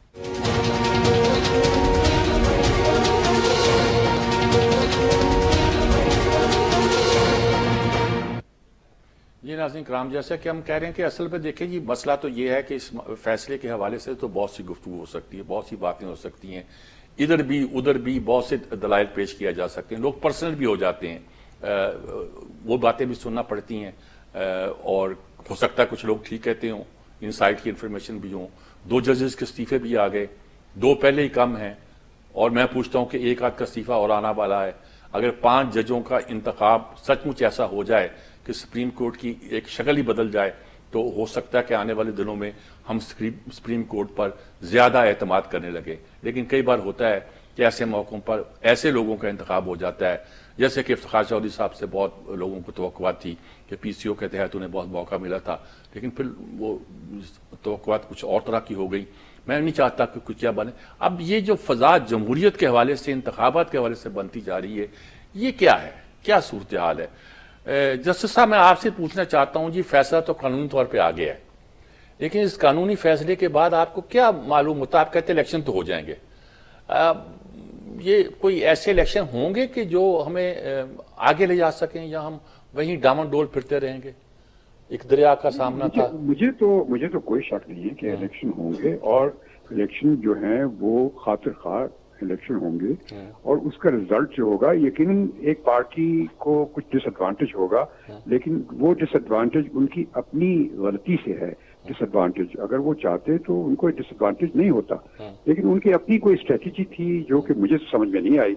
یہ ناظرین کرام، جیسا کہ ہم کہہ رہے ہیں کہ اصل پہ دیکھیں جی مسئلہ تو یہ ہے کہ اس فیصلے کے حوالے سے تو بہت سی گفتگو ہو سکتی ہے، بہت سی باتیں ہو سکتی ہیں، ادھر بھی ادھر بھی بہت سے دلائل پیش کیا جا سکتے ہیں، لوگ پرسنل بھی ہو جاتے ہیں، وہ باتیں بھی سننا پڑتی ہیں، اور ہو سکتا ہے کچھ لوگ ٹھیک کہتے ہوں، انسائٹ کی انفارمیشن بھی ہوں. 2 ججز کے استعفے بھی آ گئے، 2 پہلے ہی کم ہیں، اور میں پوچھتا ہوں کہ ایک آدھ کا استعفیٰ اور آنا والا ہے. اگر 5 ججوں کا انتخاب سچ مچ ایسا ہو جائے کہ سپریم کورٹ کی ایک شکل ہی بدل جائے تو ہو سکتا ہے کہ آنے والے دنوں میں ہم سپریم کورٹ پر زیادہ اعتماد کرنے لگے. لیکن کئی بار ہوتا ہے کہ ایسے موقعوں پر ایسے لوگوں کا انتخاب ہو جاتا ہے، جیسے کہ افتخار چودھری صاحب سے بہت لوگوں کو توقعات تھی کہ پی سی او کے تحت انہیں بہت موقع ملا تھا، لیکن پھر وہ توقعات کچھ اور طرح کی ہو گئی. میں نہیں چاہتا کہ کچھ کیا بنے. اب یہ جو فضا جمہوریت کے حوالے سے، انتخابات کے حوالے سے بنتی جا رہی ہے، یہ کیا ہے؟ کیا صورتحال ہے؟ جسٹس صاحب، میں آپ سے پوچھنا چاہتا ہوں جی، فیصلہ تو قانونی طور پہ آ گیا ہے، لیکن اس قانونی فیصلے کے بعد آپ کو کیا معلوم ہوتا؟ آپ کہتے ہیں الیکشن تو ہو جائیں گے، یہ کوئی ایسے الیکشن ہوں گے کہ جو ہمیں آگے لے جا سکیں، یا ہم وہیں ڈامن ڈول پھرتے رہیں گے؟ ایک دریا کا سامنا تھا. مجھے تو کوئی شک نہیں ہے کہ الیکشن ہوں گے، اور الیکشن جو ہیں وہ خاطر خواہ الیکشن ہوں گے، اور اس کا رزلٹ جو ہوگا یقیناً ایک پارٹی کو کچھ ڈس ایڈوانٹیج ہوگا، لیکن وہ ڈس ایڈوانٹیج ان کی اپنی غلطی سے ہے. ڈس ایڈوانٹیج اگر وہ چاہتے تو ان کو ڈس ایڈوانٹیج نہیں ہوتا، لیکن ان کی اپنی کوئی اسٹریٹجی تھی جو کہ مجھے سمجھ میں نہیں آئی،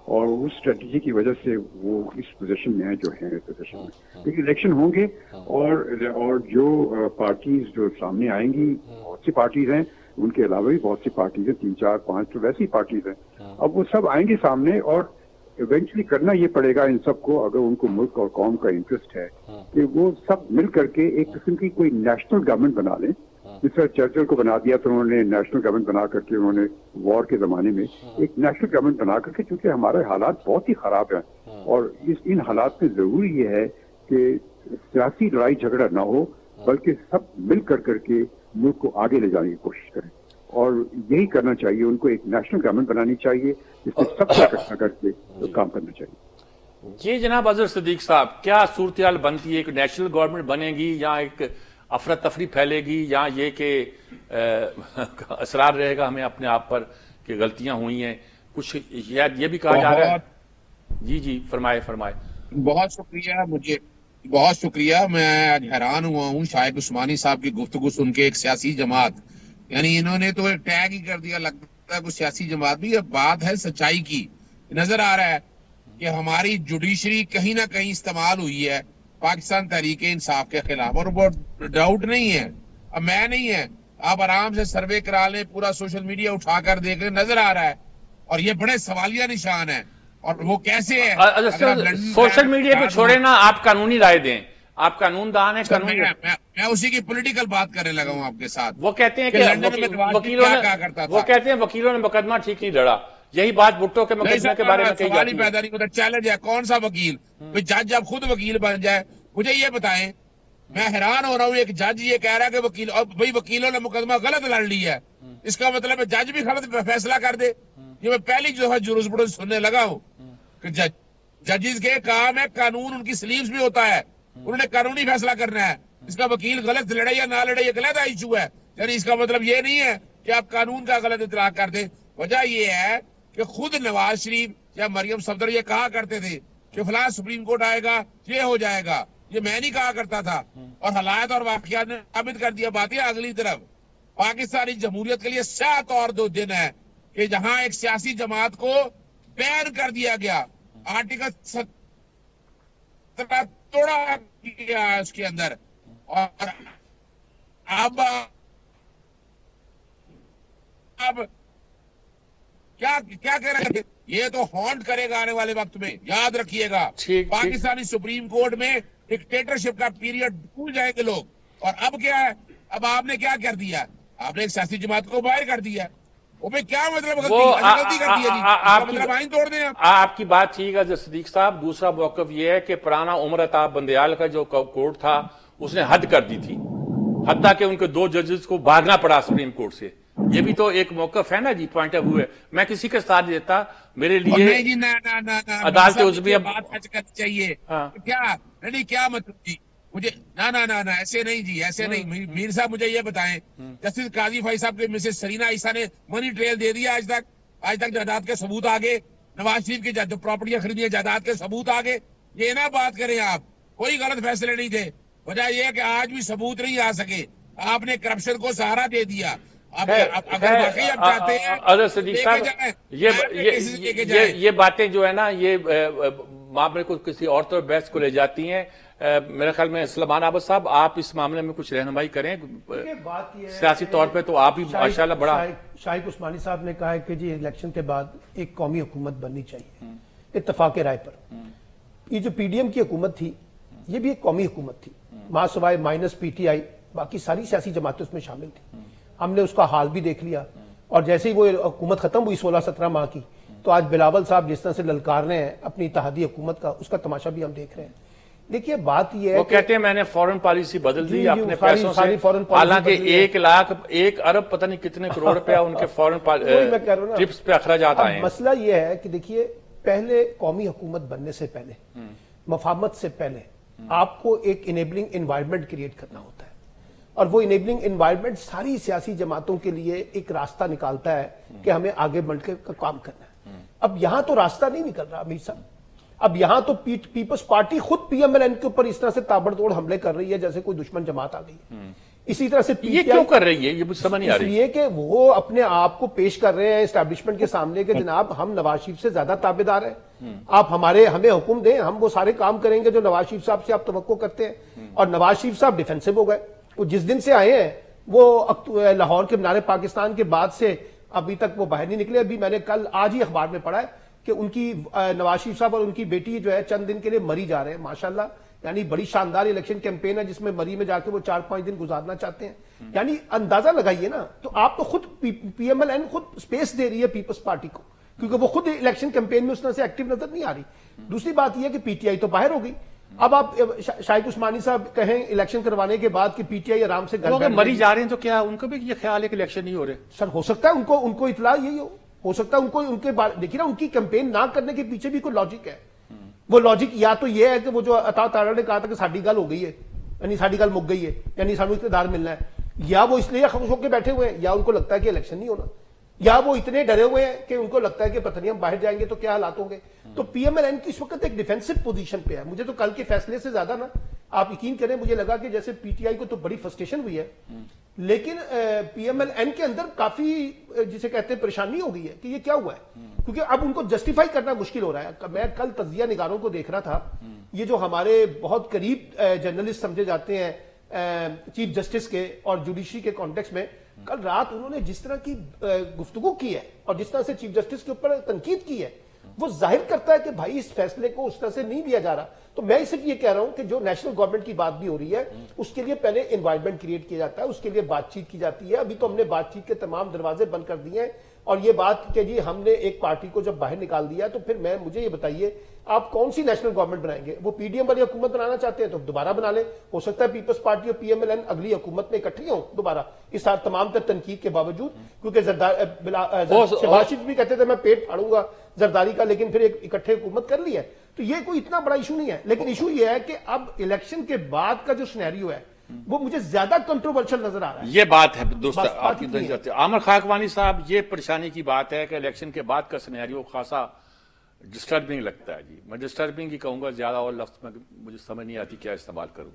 اور اس اسٹریٹجی کی وجہ سے وہ اس پوزیشن میں ہیں جو ہیں پوزیشن میں. لیکن الیکشن ہوں گے اور جو پارٹیز جو سامنے آئیں گی، بہت سی پارٹیز ہیں، ان کے علاوہ بھی بہت سی پارٹیز ہیں، 3 4 5 تو ویسی پارٹیز ہیں. اب وہ سب آئیں گے سامنے اور ایونچولی کرنا یہ پڑے گا ان سب کو، اگر ان کو ملک اور قوم کا انٹرسٹ ہے، کہ وہ سب مل کر کے ایک قسم کی کوئی نیشنل گورنمنٹ بنا لیں. جس طرح چرچل کو بنا دیا تو انہوں نے نیشنل گورنمنٹ بنا کر کے، انہوں نے وار کے زمانے میں ایک نیشنل گورنمنٹ بنا کر کے، چونکہ ہمارے حالات بہت ہی خراب ہیں اور ان حالات میں ضروری یہ ہے کہ سیاسی لڑائی جھگڑا نہ ہو، بلکہ سب مل کر کے ملک کو آگے لے جانے کی کوشش کریں. اور یہی کرنا چاہیے، ان کو ایک نیشنل گورنمنٹ بنانی چاہیے جس میں سب کو اکٹھا کر کے کام کرنا چاہیے. یہ جناب اظہر صدیق صاحب، کیا صورتحال بنتی ہے؟ ایک نیشنل گورنمنٹ بنے گی یا ایک افراتفری پھیلے گی، یا یہ کہ اصرار رہے گا ہمیں اپنے آپ پر کہ غلطیاں ہوئی ہیں؟ کچھ یہ بھی کہا جا رہا ہے. جی فرمائے. بہت شکریہ. میں آج حیران ہوا ہوں شائق عثمانی صاحب کی گفتگو سن کے. ایک سیاسی جماعت، یعنی انہوں نے تو ایک ٹیگ ہی کر دیا، لگتا ہے کوئی سیاسی جماعت بھی. یہ بات ہے سچائی کی. نظر آ رہا ہے کہ ہماری جوڈیشری کہیں نہ کہیں استعمال ہوئی ہے پاکستان تحریک انصاف کے خلاف، اور وہ ڈاؤٹ نہیں ہے، اب میں نہیں ہے، آپ آرام سے سروے کرا لیں، پورا سوشل میڈیا اٹھا کر دیکھ لیں، نظر آ رہا ہے. اور یہ بڑے سوالیہ نشان ہیں. اور وہ کیسے ہے؟ سوشل میڈیا کو چھوڑے نا، آپ قانونی رائے دیں. آپ قانون دان ہیں. میں اسی کی پولیٹیکل بات کرنے لگا ہوں آپ کے ساتھ. وہ کہتے ہیں کہ وکیلوں نے مقدمہ ٹھیک نہیں لڑا. یہی بات بھٹو کے مقدمے کے بارے میں کہی جاتی ہے. پیدا نہیں ہوتا. چیلنج ہے، کون سا وکیل؟ جج جب خود وکیل بن جائے. مجھے یہ بتائیں، میں حیران ہو رہا ہوں، ایک جج یہ کہہ رہا ہے کہ وکیلوں نے مقدمہ غلط لڑ لیا ہے. اس کا مطلب ہے جج بھی غلط فیصلہ کر دے. یہ میں پہلی جو ہے جورسپروڈنس سننے لگا ہوں کہ ججز کے کام ہے، قانون ان کی سلیوز میں ہوتا ہے، انہوں نے قانونی فیصلہ کرنا ہے. اس کا وکیل غلط لڑے یا نہ لڑے یہ علیحدہ ایشو ہے. یعنی اس کا مطلب یہ نہیں ہے کہ آپ قانون کا غلط اطلاق کر دیں. وجہ یہ ہے کہ خود نواز شریف یا مریم صفدر یہ کہا کرتے تھے کہ فلاں سپریم کورٹ آئے گا، یہ ہو جائے گا. یہ میں نہیں کہا کرتا تھا، اور حالات اور واقعات نے ثابت کر دیا. باتیں اگلی طرف، پاکستانی جمہوریت کے لیے سیاہ طور 2 دن ہے کہ جہاں ایک سیاسی جماعت کو بین کر دیا گیا، آرٹیکل 17 توڑا گیا اس کے اندر. اور اب کیا کہہ رہے ہیں؟ یہ تو ہانٹ کرے گا آنے والے وقت میں. یاد رکھیے گا، پاکستانی سپریم کورٹ میں ڈکٹیٹرشپ کا پیریڈ بھول جائیں گے لوگ. اور اب کیا ہے؟ اب آپ نے کیا کر دیا؟ آپ نے ایک سیاسی جماعت کو باہر کر دیا. وہ کیا مطلب غلطی کر دی ہے؟ مطلب آئین توڑ دیں. آپ کی بات ٹھیک ہے صدیق صاحب. دوسرا موقف یہ ہے کہ پرانا عمر عطاب بندیال کا جو کورٹ تھا اس نے حد کر دی تھی، حتیٰ کہ ان کے 2 ججز کو بھاگنا پڑا سپریم کورٹ سے. یہ بھی تو ایک موقف ہے نا جی، پوائنٹ آف ویو ہے. میں کسی کے ساتھ دیتا، میرے لیے عدالت عظمیہ بات حج کرنی چاہیے. کیا مطلب جی؟ مجھے نہ ایسے نہیں جی، ایسے نہیں. میر صاحب مجھے یہ بتائیں، جسٹس قاضی فائی صاحب کے مسز سرینا عیسیٰ نے منی ٹریل دے دیا آج تک جائیداد کے ثبوت آگے؟ نواز شریف کی جو پراپرٹیاں خریدی ہیں جائیداد کے ثبوت آگے؟ یہ نہ بات کریں آپ، کوئی غلط فیصلے نہیں تھے. وجہ یہ ہے کہ آج بھی ثبوت نہیں آ سکے. آپ نے کرپشن کو سہارا دے دیا. اگر واقعی آپ چاہتے ہیں یہ باتیں جو ہے نا، یہ معاملے کو کسی اور طرف بحث کو لے جاتی ہیں. میرے خیال میں سلمان عابد صاحب آپ اس معاملے میں کچھ رہنمائی کریں. سیاسی طور پہ تو آپ بھی ماشاءاللہ بڑا. شائق عثمانی صاحب نے کہا ہے کہ جی الیکشن کے بعد ایک قومی حکومت بننی چاہیے اتفاق رائے پر. یہ جو پی ڈی ایم کی حکومت تھی یہ بھی ایک قومی حکومت تھی، ماں سوائے مائنس پی ٹی آئی باقی ساری سیاسی جماعتیں اس میں شامل تھیں. ہم نے اس کا حال بھی دیکھ لیا، اور جیسے ہی وہ حکومت ختم ہوئی 16-17 ماہ کی، تو آج بلاول صاحب جس طرح سے للکار رہے ہیں اپنی اتحادی حکومت کا، اس کا تماشا بھی ہم دیکھ رہے ہیں. دیکھیے بات یہ ہے، وہ کہتے ہیں میں نے فورن پالیسی بدل دی اپنے پیسوں سے، حالانکہ 1 ارب پتہ نہیں کتنے کروڑ روپیہ ان کے فورن ٹرپس پہ اخراجات آئے ہیں. مسئلہ یہ ہے کہ دیکھیے، پہلے قومی حکومت بننے سے پہلے، مفاہمت سے پہلے آپ کو ایک انیبلنگ انوائرمنٹ کریٹ کرنا ہوتا ہے، اور وہ انیبلنگ انوائرمنٹ ساری سیاسی جماعتوں کے لیے ایک راستہ نکالتا ہے کہ ہمیں آگے بڑھ کے کام کرنا ہے. اب یہاں تو راستہ نہیں نکل رہا امیر صاحب. اب یہاں تو پیپلز پارٹی خود پی ایم ایل این کے اوپر اس طرح سے تابڑ توڑ حملے کر رہی ہے جیسے کوئی دشمن جماعت آ گئی ہے. اسی طرح سے یہ کیوں کر رہی ہے، یہ مجھے سمجھ نہیں آ اس رہی. لیے کہ وہ اپنے آپ کو پیش کر رہے ہیں اسٹیبلشمنٹ کے سامنے کہ جناب ہم نواز شریف سے زیادہ تابع دار ہیں، آپ ہمیں حکم دیں، ہم وہ سارے کام کریں گے جو نواز شریف صاحب سے آپ توقع کرتے ہیں. اور نواز شریف صاحب ڈیفینسو ہو گئے. وہ جس دن سے آئے ہیں وہ لاہور کے مینار پاکستان کے بعد سے ابھی تک وہ باہر نہیں نکلے. ابھی میں نے آج ہی اخبار میں پڑھا ہے کہ ان کی نواز شریف صاحب اور ان کی بیٹی جو ہے چند دن کے لیے مری جا رہے ہیں. ماشاءاللہ یعنی بڑی شاندار الیکشن کیمپین ہے جس میں مری میں جا کے وہ 4-5 دن گزارنا چاہتے ہیں. یعنی اندازہ لگائیے نا. تو آپ تو خود پی ایم ایل این خود سپیس دے رہی ہے پیپلز پارٹی کو، کیونکہ وہ خود الیکشن کیمپین میں اس طرح سے ایکٹیو نظر نہیں آ رہی. دوسری بات یہ ہے کہ پی ٹی آئی تو باہر ہو گئی. اب آپ شاہد عثمانی صاحب کہیں الیکشن کروانے کے بعد کہ پی ٹی آئی آرام سے مری جا رہے ہیں تو کیا ان کو بھی یہ خیال ہے کہ الیکشن نہیں ہو رہے؟ سر ہو سکتا ہے ان کو اطلاع یہی ہو سکتا ہے ان کے دیکھیے نا ان کی کیمپین نہ کرنے کے پیچھے بھی کوئی لاجک ہے. وہ لاجک یا تو یہ ہے کہ وہ جو عطا تارڑ نے کہا تھا کہ ساڈی گل ہو گئی ہے، یعنی ساڈی گل مک گئی ہے، یعنی سانو اقتدار ملنا ہے، یا وہ اس لیے خوش ہو کے بیٹھے ہوئے ہیں، یا ان کو لگتا ہے کہ الیکشن نہیں ہونا، یا وہ اتنے ڈرے ہوئے ہیں کہ ان کو لگتا ہے کہ پتہ نہیں ہم باہر جائیں گے تو کیا حالات ہوں گے. تو پی ایم ایل این کی اس وقت ایک ڈیفینسو پوزیشن پہ ہے. مجھے تو کل کے فیصلے سے زیادہ نا آپ یقین کریں مجھے لگا کہ جیسے پی ٹی آئی کو تو بڑی فرسٹریشن ہوئی ہے، لیکن پی ایم ایل این کے اندر کافی جسے کہتے ہیں پریشانی ہو گئی ہے کہ یہ کیا ہوا ہے، کیونکہ اب ان کو جسٹیفائی کرنا مشکل ہو رہا ہے. میں کل تجزیہ نگاروں کو دیکھ رہا تھا، یہ جو ہمارے بہت قریب جرنلسٹ سمجھے جاتے ہیں چیف جسٹس کے اور جوڈیشری کے کانٹیکس میں، کل رات انہوں نے جس طرح کی گفتگو کی ہے اور جس طرح سے چیف جسٹس کے اوپر تنقید کی ہے، وہ ظاہر کرتا ہے کہ بھائی اس فیصلے کو اس طرح سے نہیں لیا جا رہا. تو میں صرف یہ کہہ رہا ہوں کہ جو نیشنل گورنمنٹ کی بات بھی ہو رہی ہے اس کے لیے پہلے انوائرمنٹ کریٹ کیا جاتا ہے، اس کے لیے بات چیت کی جاتی ہے. ابھی تو ہم نے بات چیت کے تمام دروازے بند کر دیے ہیں. اور یہ بات کہ جی ہم نے ایک پارٹی کو جب باہر نکال دیا تو پھر مجھے یہ بتائیے آپ کون سی نیشنل گورنمنٹ بنائیں گے؟ وہ پی ڈی ایم والی حکومت بنانا چاہتے ہیں تو دوبارہ بنا لیں. ہو سکتا ہے پیپلز پارٹی اور پی ایم ایل این اگلی حکومت میں اکٹھی ہوں دوبارہ اس تمام تر تنقید کے باوجود، کیونکہ شہباز شریف بھی کہتے تھے میں پیٹ پھاڑوں گا زرداری کا، لیکن پھر ایک اکٹھے حکومت کر لی ہے. تو یہ کوئی اتنا بڑا ایشو نہیں ہے. لیکن ایشو یہ ہے کہ اب الیکشن کے بعد کا جو سینیریو ہے وہ مجھے زیادہ کنٹروورشل نظر آ رہا ہے. یہ بات ہے دوست آپ کی عامر خاکوانی صاحب، یہ پریشانی کی بات ہے کہ الیکشن کے بعد کا سینیریو خاصا ڈسٹربنگ لگتا ہے. جی میں ڈسٹربنگ ہی کہوں گا، زیادہ اور لفظ میں مجھے سمجھ نہیں آتی کیا استعمال کروں.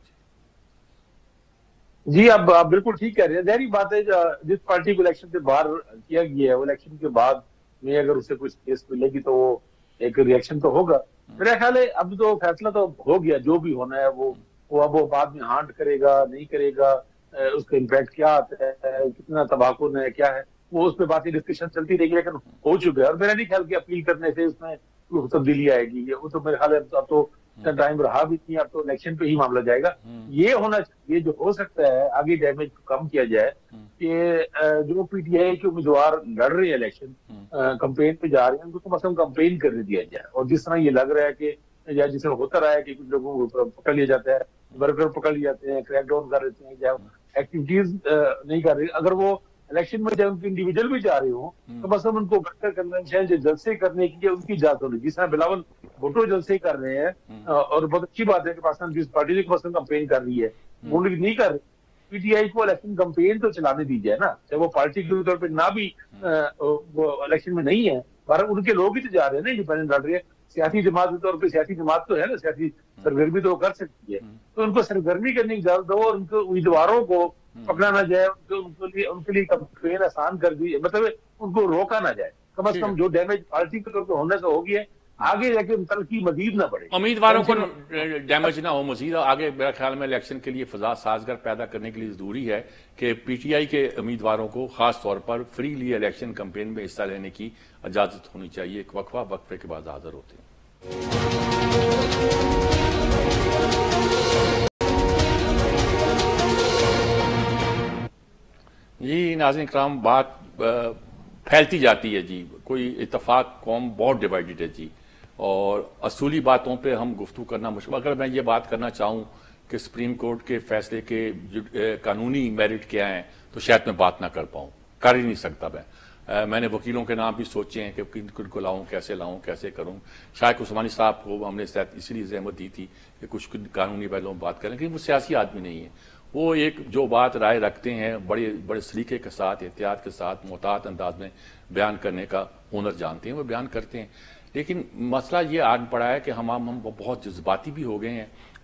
جی آپ بالکل ٹھیک کہہ رہے ہیں. ظاہری بات ہے جس پارٹی کو الیکشن سے باہر کیا گیا ہے وہ الیکشن کے بعد میں اگر اسے کچھ کیس ملے گی تو وہ ایک ریئیکشن تو ہوگا. میرا خیال ہے اب تو فیصلہ تو ہو گیا، جو بھی ہونا ہے وہ اب وہ بعد میں ہانٹ کرے گا نہیں کرے گا، اس کا امپیکٹ کیا آتا ہے، کتنا تباکن ہے، کیا ہے، وہ اس پہ باتیں ڈسکشن چلتی رہے گی. لیکن ہو چکا ہے اور میرا نہیں خیال کہ اپیل کرنے سے اس میں تبدیلی آئے گی. وہ تو میرے خیال ہے اب تو ٹائم رہا بھی نہیں، اب تو الیکشن پہ ہی معاملہ جائے گا. یہ ہونا چاہیے جو ہو سکتا ہے آگے ڈیمیج کم کیا جائے کہ جو پی ٹی آئی کے امیدوار لڑ رہے ہیں الیکشن کمپین پہ جا رہے ہیں ان کو مثلا کمپین کرنے دیا جائے. اور جس طرح یہ لگ رہا ہے کہ یا جس طرح ہوتا رہا ہے کہ کچھ لوگوں کو پکڑ لیا جاتا ہے، ورکر پکڑ لیے جاتے ہیں، کریک ڈاؤن کر دیتے ہیں، یا ایکٹیویٹیز نہیں کر رہے. اگر وہ الیکشن میں جب ان کے انڈیویجل بھی جا رہے ہوں تو مثلا ان کو ورکر کنونشن جو جلسے کرنے کی ان کی اجازت ہونی. جس طرح بلاول بھٹو جلسے کر رہے ہیں اور بہت اچھی بات ہے کہ پاکستان پیپلز پارٹی مثلا کمپین کر رہی ہے، وہ نہیں کر رہی. پی ٹی آئی کو الیکشن کمپین تو چلانے دی جائے نا، جب وہ پارٹی کے طور پہ نہ بھی وہ الیکشن میں نہیں ہے، بہرحال ان کے لوگ ہی تو جا رہے ہیں نا انڈیپینڈنٹ لڑ رہے ہیں. سیاسی جماعت کے طور پہ سیاسی جماعت تو ہے نا، سیاسی سرگرمی تو کر سکتی ہے. تو ان کو سرگرمی کرنے کی اجازت دو اور ان کے امیدواروں کو پکڑا نہ جائے، ان کے لیے کمپین آسان کر دی، مطلب ان کو روکا نہ جائے. کم از کم جو ڈیمیج پارٹی کے طور پہ ہونے سے ہو گیا ہے آگے جا کے تلخی مزید نہ بڑھے، امیدواروں کو ڈیمیج نہ ہو مزید. آگے میرا خیال میں الیکشن کے لیے فضا سازگار پیدا کرنے کے لیے ضروری ہے کہ پی ٹی آئی کے امیدواروں کو خاص طور پر فریلی الیکشن کمپین میں حصہ لینے کی اجازت ہونی چاہیے. ایک وقفے کے بعد حاضر ہوتے ہیں. جی ناظرین کرام، بات پھیلتی جاتی ہے. جی کوئی اتفاق قوم بہت ڈیوائیڈڈ ہے جی، اور اصولی باتوں پہ ہم گفتگو کرنا مشکل. اگر میں یہ بات کرنا چاہوں کہ سپریم کورٹ کے فیصلے کے قانونی میرٹ کیا ہیں تو شاید میں بات نہ کر پاؤں، کر ہی نہیں سکتا. میں نے وکیلوں کے نام بھی سوچے ہیں کہ کن کو لاؤں، کیسے کروں. شاہد عثمانی صاحب کو ہم نے اسی لیے زحمت دی تھی کہ کچھ قانونی پہلوں بات کریں، لیکن وہ سیاسی آدمی نہیں ہے. وہ ایک جو بات رائے رکھتے ہیں بڑے سلیقے کے ساتھ، احتیاط کے ساتھ، محتاط انداز میں بیان کرنے کا ہنر جانتے ہیں، وہ بیان کرتے ہیں. لیکن مسئلہ یہ آن پڑا ہے کہ ہم بہت جذباتی بھی ہو گئے ہیں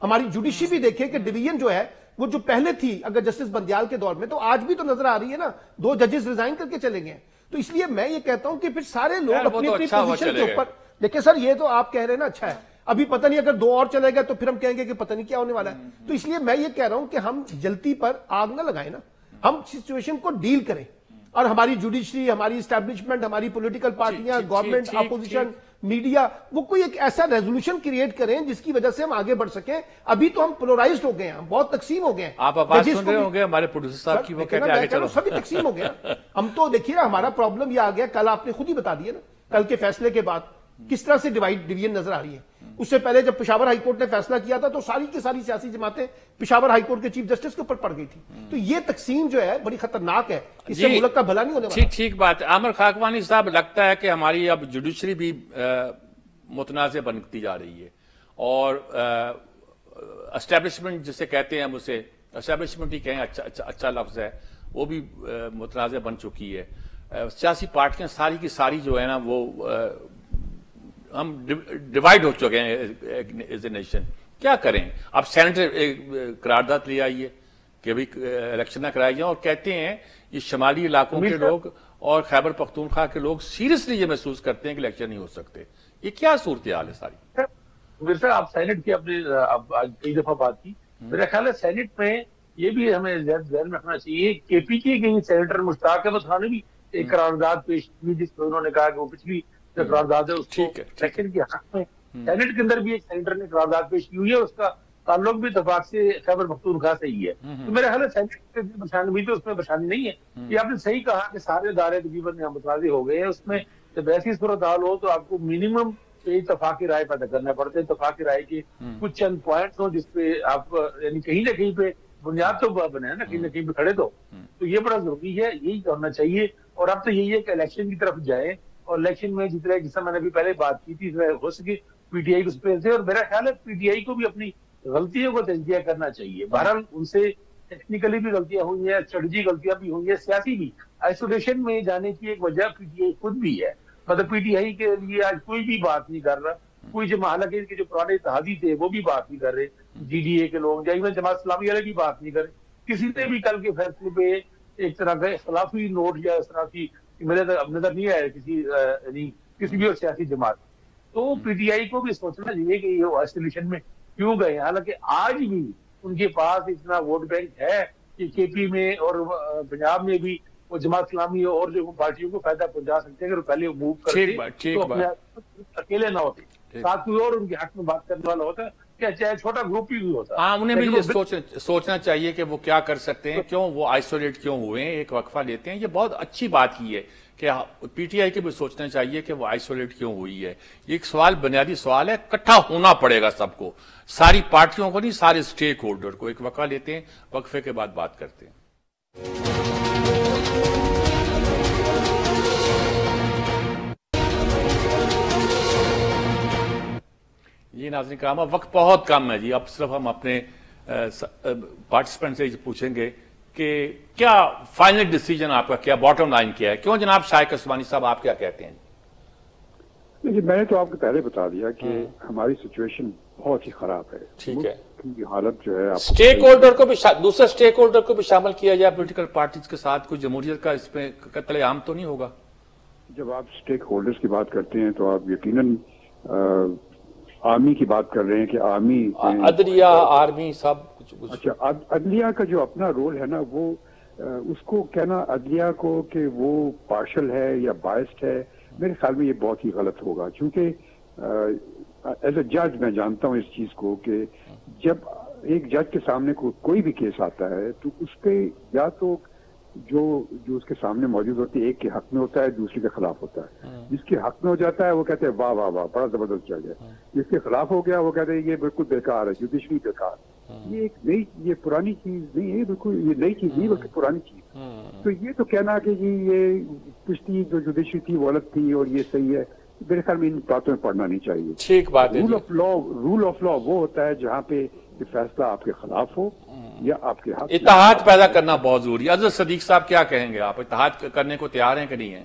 ہماری جوڈیشری بھی دیکھیں کہ ڈویژن جو ہے وہ جو پہلے تھی اگر جسٹس بندیال کے دور میں، تو آج بھی تو نظر آ رہی ہے نا، 2 ججز ریزائن کر کے چلے گئے ہیں. تو اس لیے میں یہ کہتا ہوں کہ پھر سارے لوگ اپنی اپنی پوزیشن کے اوپر دیکھیں. سر یہ تو آپ کہہ رہے ہیں نا اچھا ہے، ابھی پتہ نہیں اگر 2 اور چلے گئے تو پھر ہم کہیں گے کہ پتہ نہیں کیا ہونے والا ہے. تو اس لیے میں یہ کہہ رہا ہوں کہ ہم جلتی پر آگ نہ لگائیں نا، ہم سچویشن کو ڈیل کریں. اور ہماری جوڈیشری، ہماری اسٹیبلشمنٹ، ہماری پولیٹیکل پارٹیاں، گورنمنٹ، اپوزیشن، میڈیا، وہ کوئی ایک ایسا ریزولوشن کریٹ کریں جس کی وجہ سے ہم آگے بڑھ سکیں. ابھی تو ہم پولرائزڈ ہو گئے ہیں، ہم بہت تقسیم ہو گئے ہیں. آپ آواز سن رہے ہوں گے ہمارے پروڈیوسر صاحب کی، وہ کہتے ہیں آگے چلو. سبھی تقسیم ہو گیا. ہم تو دیکھیے نا ہمارا پرابلم یہ آ گیا، کل آپ نے خود ہی بتا دیا نا، کل کے فیصلے کے بعد کس طرح سے ڈویژن نظر آ رہی ہے. اس سے پہلے جب پشاور ہائی کورٹ نے فیصلہ کیا تھا تو ساری کی ساری سیاسی جماعتیں پشاور ہائی کورٹ کے چیف جسٹس کے اوپر پڑ گئی تھی. تو یہ تقسیم جو ہے بڑی خطرناک ہے، اس سے ملک کا بھلا نہیں ہونے والا. ٹھیک بات ہے. عامر خاکوانی صاحب، لگتا ہے کہ ہماری اب جوڈیشری بھی متنازع بنتی جا رہی ہے، اور اسٹیبلشمنٹ جسے کہتے ہیں، ہم اسے اسٹیبلشمنٹ ہی کہیں، اچھا لفظ ہے، وہ بھی متنازع بن چکی ہے. سیاسی پارٹیاں ساری کی ساری جو ہے نا وہ ہم ڈیوائیڈ ہو چکے ہیں ایز اے نیشن. کیا کریں؟ اب سینٹ قرارداد لے آئیے کہ بھی الیکشن نہ کرائی جائیں، اور کہتے ہیں یہ شمالی علاقوں کے لوگ اور خیبر پختونخوا کے لوگ سیریسلی یہ محسوس کرتے ہیں کہ الیکشن نہیں ہو سکتے. یہ کیا صورتحال ہے ساری؟ مرزا آپ سینٹ کی اپنے آج کئی دفعہ بات کی، میرا خیال ہے سینٹ میں یہ بھی ہمیں ذہن میں رکھنا چاہیے. کے پی کے سینیٹر مشتاق احمد خان نے بھی ایک قرارداد پیش کی جس میں انہوں نے کہا کہ وہ پچھلی قرارداد ہے اس کو سیکنڈ کے حق میں. سینٹ کے اندر بھی ایک سینیٹر نے قرارداد پیش کی ہوئی ہے، اس کا تعلق بھی اتفاق سے خیبر پختونخوا سے ہی ہے. تو میرا خیال ہے سینٹ کی پریشانی بھی تو اس میں پریشانی نہیں ہے. یہ آپ نے صحیح کہا کہ سارے ادارے تقریباً متنازع ہو گئے ہیں. اس میں جب ایسی صورتحال ہو تو آپ کو منیمم اتفاقی رائے پیدا کرنا پڑتا ہے. اتفاقی رائے کے کچھ چند پوائنٹس ہوں جس پہ آپ یعنی کہیں نہ کہیں پہ بنیاد تو بنے نا، کہیں نہ کہیں پہ کھڑے تو یہ بڑا ضروری ہے. یہی کرنا چاہیے. اور اب تو یہی ہے کہ الیکشن کی طرف جائیں، اور الیکشن میں جس میں نے ابھی پہلے بات کی تھی ہو سکے پی ٹی آئی کو اس پہ سے، اور میرا خیال ہے پی ٹی آئی کو بھی اپنی غلطیوں کو تجزیہ کرنا چاہیے. بہرحال ان سے ٹیکنیکلی بھی غلطیاں ہوئی ہیں، اسٹریٹجی غلطیاں بھی ہوئی ہیں، سیاسی بھی. آئسولیشن میں جانے کی ایک وجہ پی ٹی آئی خود بھی ہے. مطلب پی ٹی آئی کے لیے آج کوئی بھی بات نہیں کر رہا، کوئی جو حالانکہ کے جو پرانے اتحادی تھے وہ بھی بات نہیں کر رہے، جی ڈی اے کے لوگ یا ایون جماعت اسلامی والے بھی بات نہیں کر رہے. کسی نے بھی کل کے فیصلے پہ ایک طرح کا اختلافی نوٹ یا اس طرح کی میرے نظر نہیں آیا کسی بھی اور سیاسی جماعت. تو پی ٹی آئی کو بھی سوچنا چاہیے کہ یہ آئسولیشن میں کیوں گئے. حالانکہ آج بھی ان کے پاس اتنا ووٹ بینک ہے کہ کے پی میں اور پنجاب میں بھی وہ جماعت اسلامی اور جو پارٹیوں کو فائدہ پہنچا سکتے ہیں. اگر پہلے موو کرتے تو اپنے اکیلے نہ ہوتے، ساتھ کوئی اور ان کے حق میں بات کرنے والا ہوتا کیا چاہے چھوٹا گروپ ہی ہوتا. ہاں، انہیں بھی یہ سوچنا چاہیے کہ وہ کیا کر سکتے ہیں، کیوں وہ آئسولیٹ کیوں ہوئے ہیں. ایک وقفہ لیتے ہیں. یہ بہت اچھی بات کی ہے کہ پی ٹی آئی کے بھی سوچنا چاہیے کہ وہ آئسولیٹ کیوں ہوئی ہے. یہ ایک سوال، بنیادی سوال ہے. اکٹھا ہونا پڑے گا سب کو، ساری پارٹیوں کو نہیں، سارے اسٹیک ہولڈر کو. ایک وقفہ لیتے ہیں، وقفے کے بعد بات کرتے ہیں. یہ ناظرین کرام، وقت بہت کم ہے جی. اب صرف ہم اپنے پارٹیسپینٹ سے پوچھیں گے کہ کیا فائنل ڈیسیجن آپ کا، کیا باٹم لائن کیا ہے. کیوں جناب شائق عثمانی صاحب، آپ کیا کہتے ہیں؟ جی میں نے تو آپ کو پہلے بتا دیا کہ ہماری سچویشن بہت ہی خراب ہے. ٹھیک ہے، کی حالت جو ہے اسٹیک ہولڈر کو بھی، دوسرے اسٹیک ہولڈر کو بھی شامل کیا جائے پولیٹیکل پارٹیز کے ساتھ. کوئی جمہوریت کا اس پہ قتل عام تو نہیں ہوگا؟ جب آپ اسٹیک ہولڈرز کی بات کرتے ہیں تو آپ یقیناً آرمی کی بات کر رہے ہیں کہ آرمی، عدلیہ، آرمی، سب کچھ. اچھا، عدلیہ کا جو اپنا رول ہے نا، وہ اس کو کہنا عدلیہ کو کہ وہ پارشل ہے یا بائسڈ ہے، میرے خیال میں یہ بہت ہی غلط ہوگا. کیونکہ ایز اے جج میں جانتا ہوں اس چیز کو کہ جب ایک جج کے سامنے کوئی بھی کیس آتا ہے تو اس پہ یا تو جو اس کے سامنے موجود ہوتی ہے ایک کے حق میں ہوتا ہے، دوسرے کے خلاف ہوتا ہے. جس کے حق میں ہو جاتا ہے وہ کہتے ہیں واہ واہ واہ بڑا زبردست جج ہے. جس کے خلاف ہو گیا وہ کہتے ہیں یہ بالکل بیکار ہے، جوڈیشری بیکار. یہ ایک نئی، یہ پرانی چیز نہیں ہے، بالکل یہ نئی چیز نہیں بلکہ پرانی چیز. تو یہ تو کہنا کہ جی یہ پچھلی جو جوڈیشری تھی وہ غلط تھی اور یہ صحیح ہے، میرے خیال میں ان باتوں میں پڑھنا نہیں چاہیے. ٹھیک بات ہے. رول آف لا وہ ہوتا ہے جہاں پہ فیصلہ آپ کے خلاف ہو یا آپ کے حق. اتحاد پیدا کرنا بہت ضروری ہے. عزت صدیق صاحب کیا کہیں گے آپ؟ اتحاد کرنے کو تیار ہیں کہ نہیں ہیں؟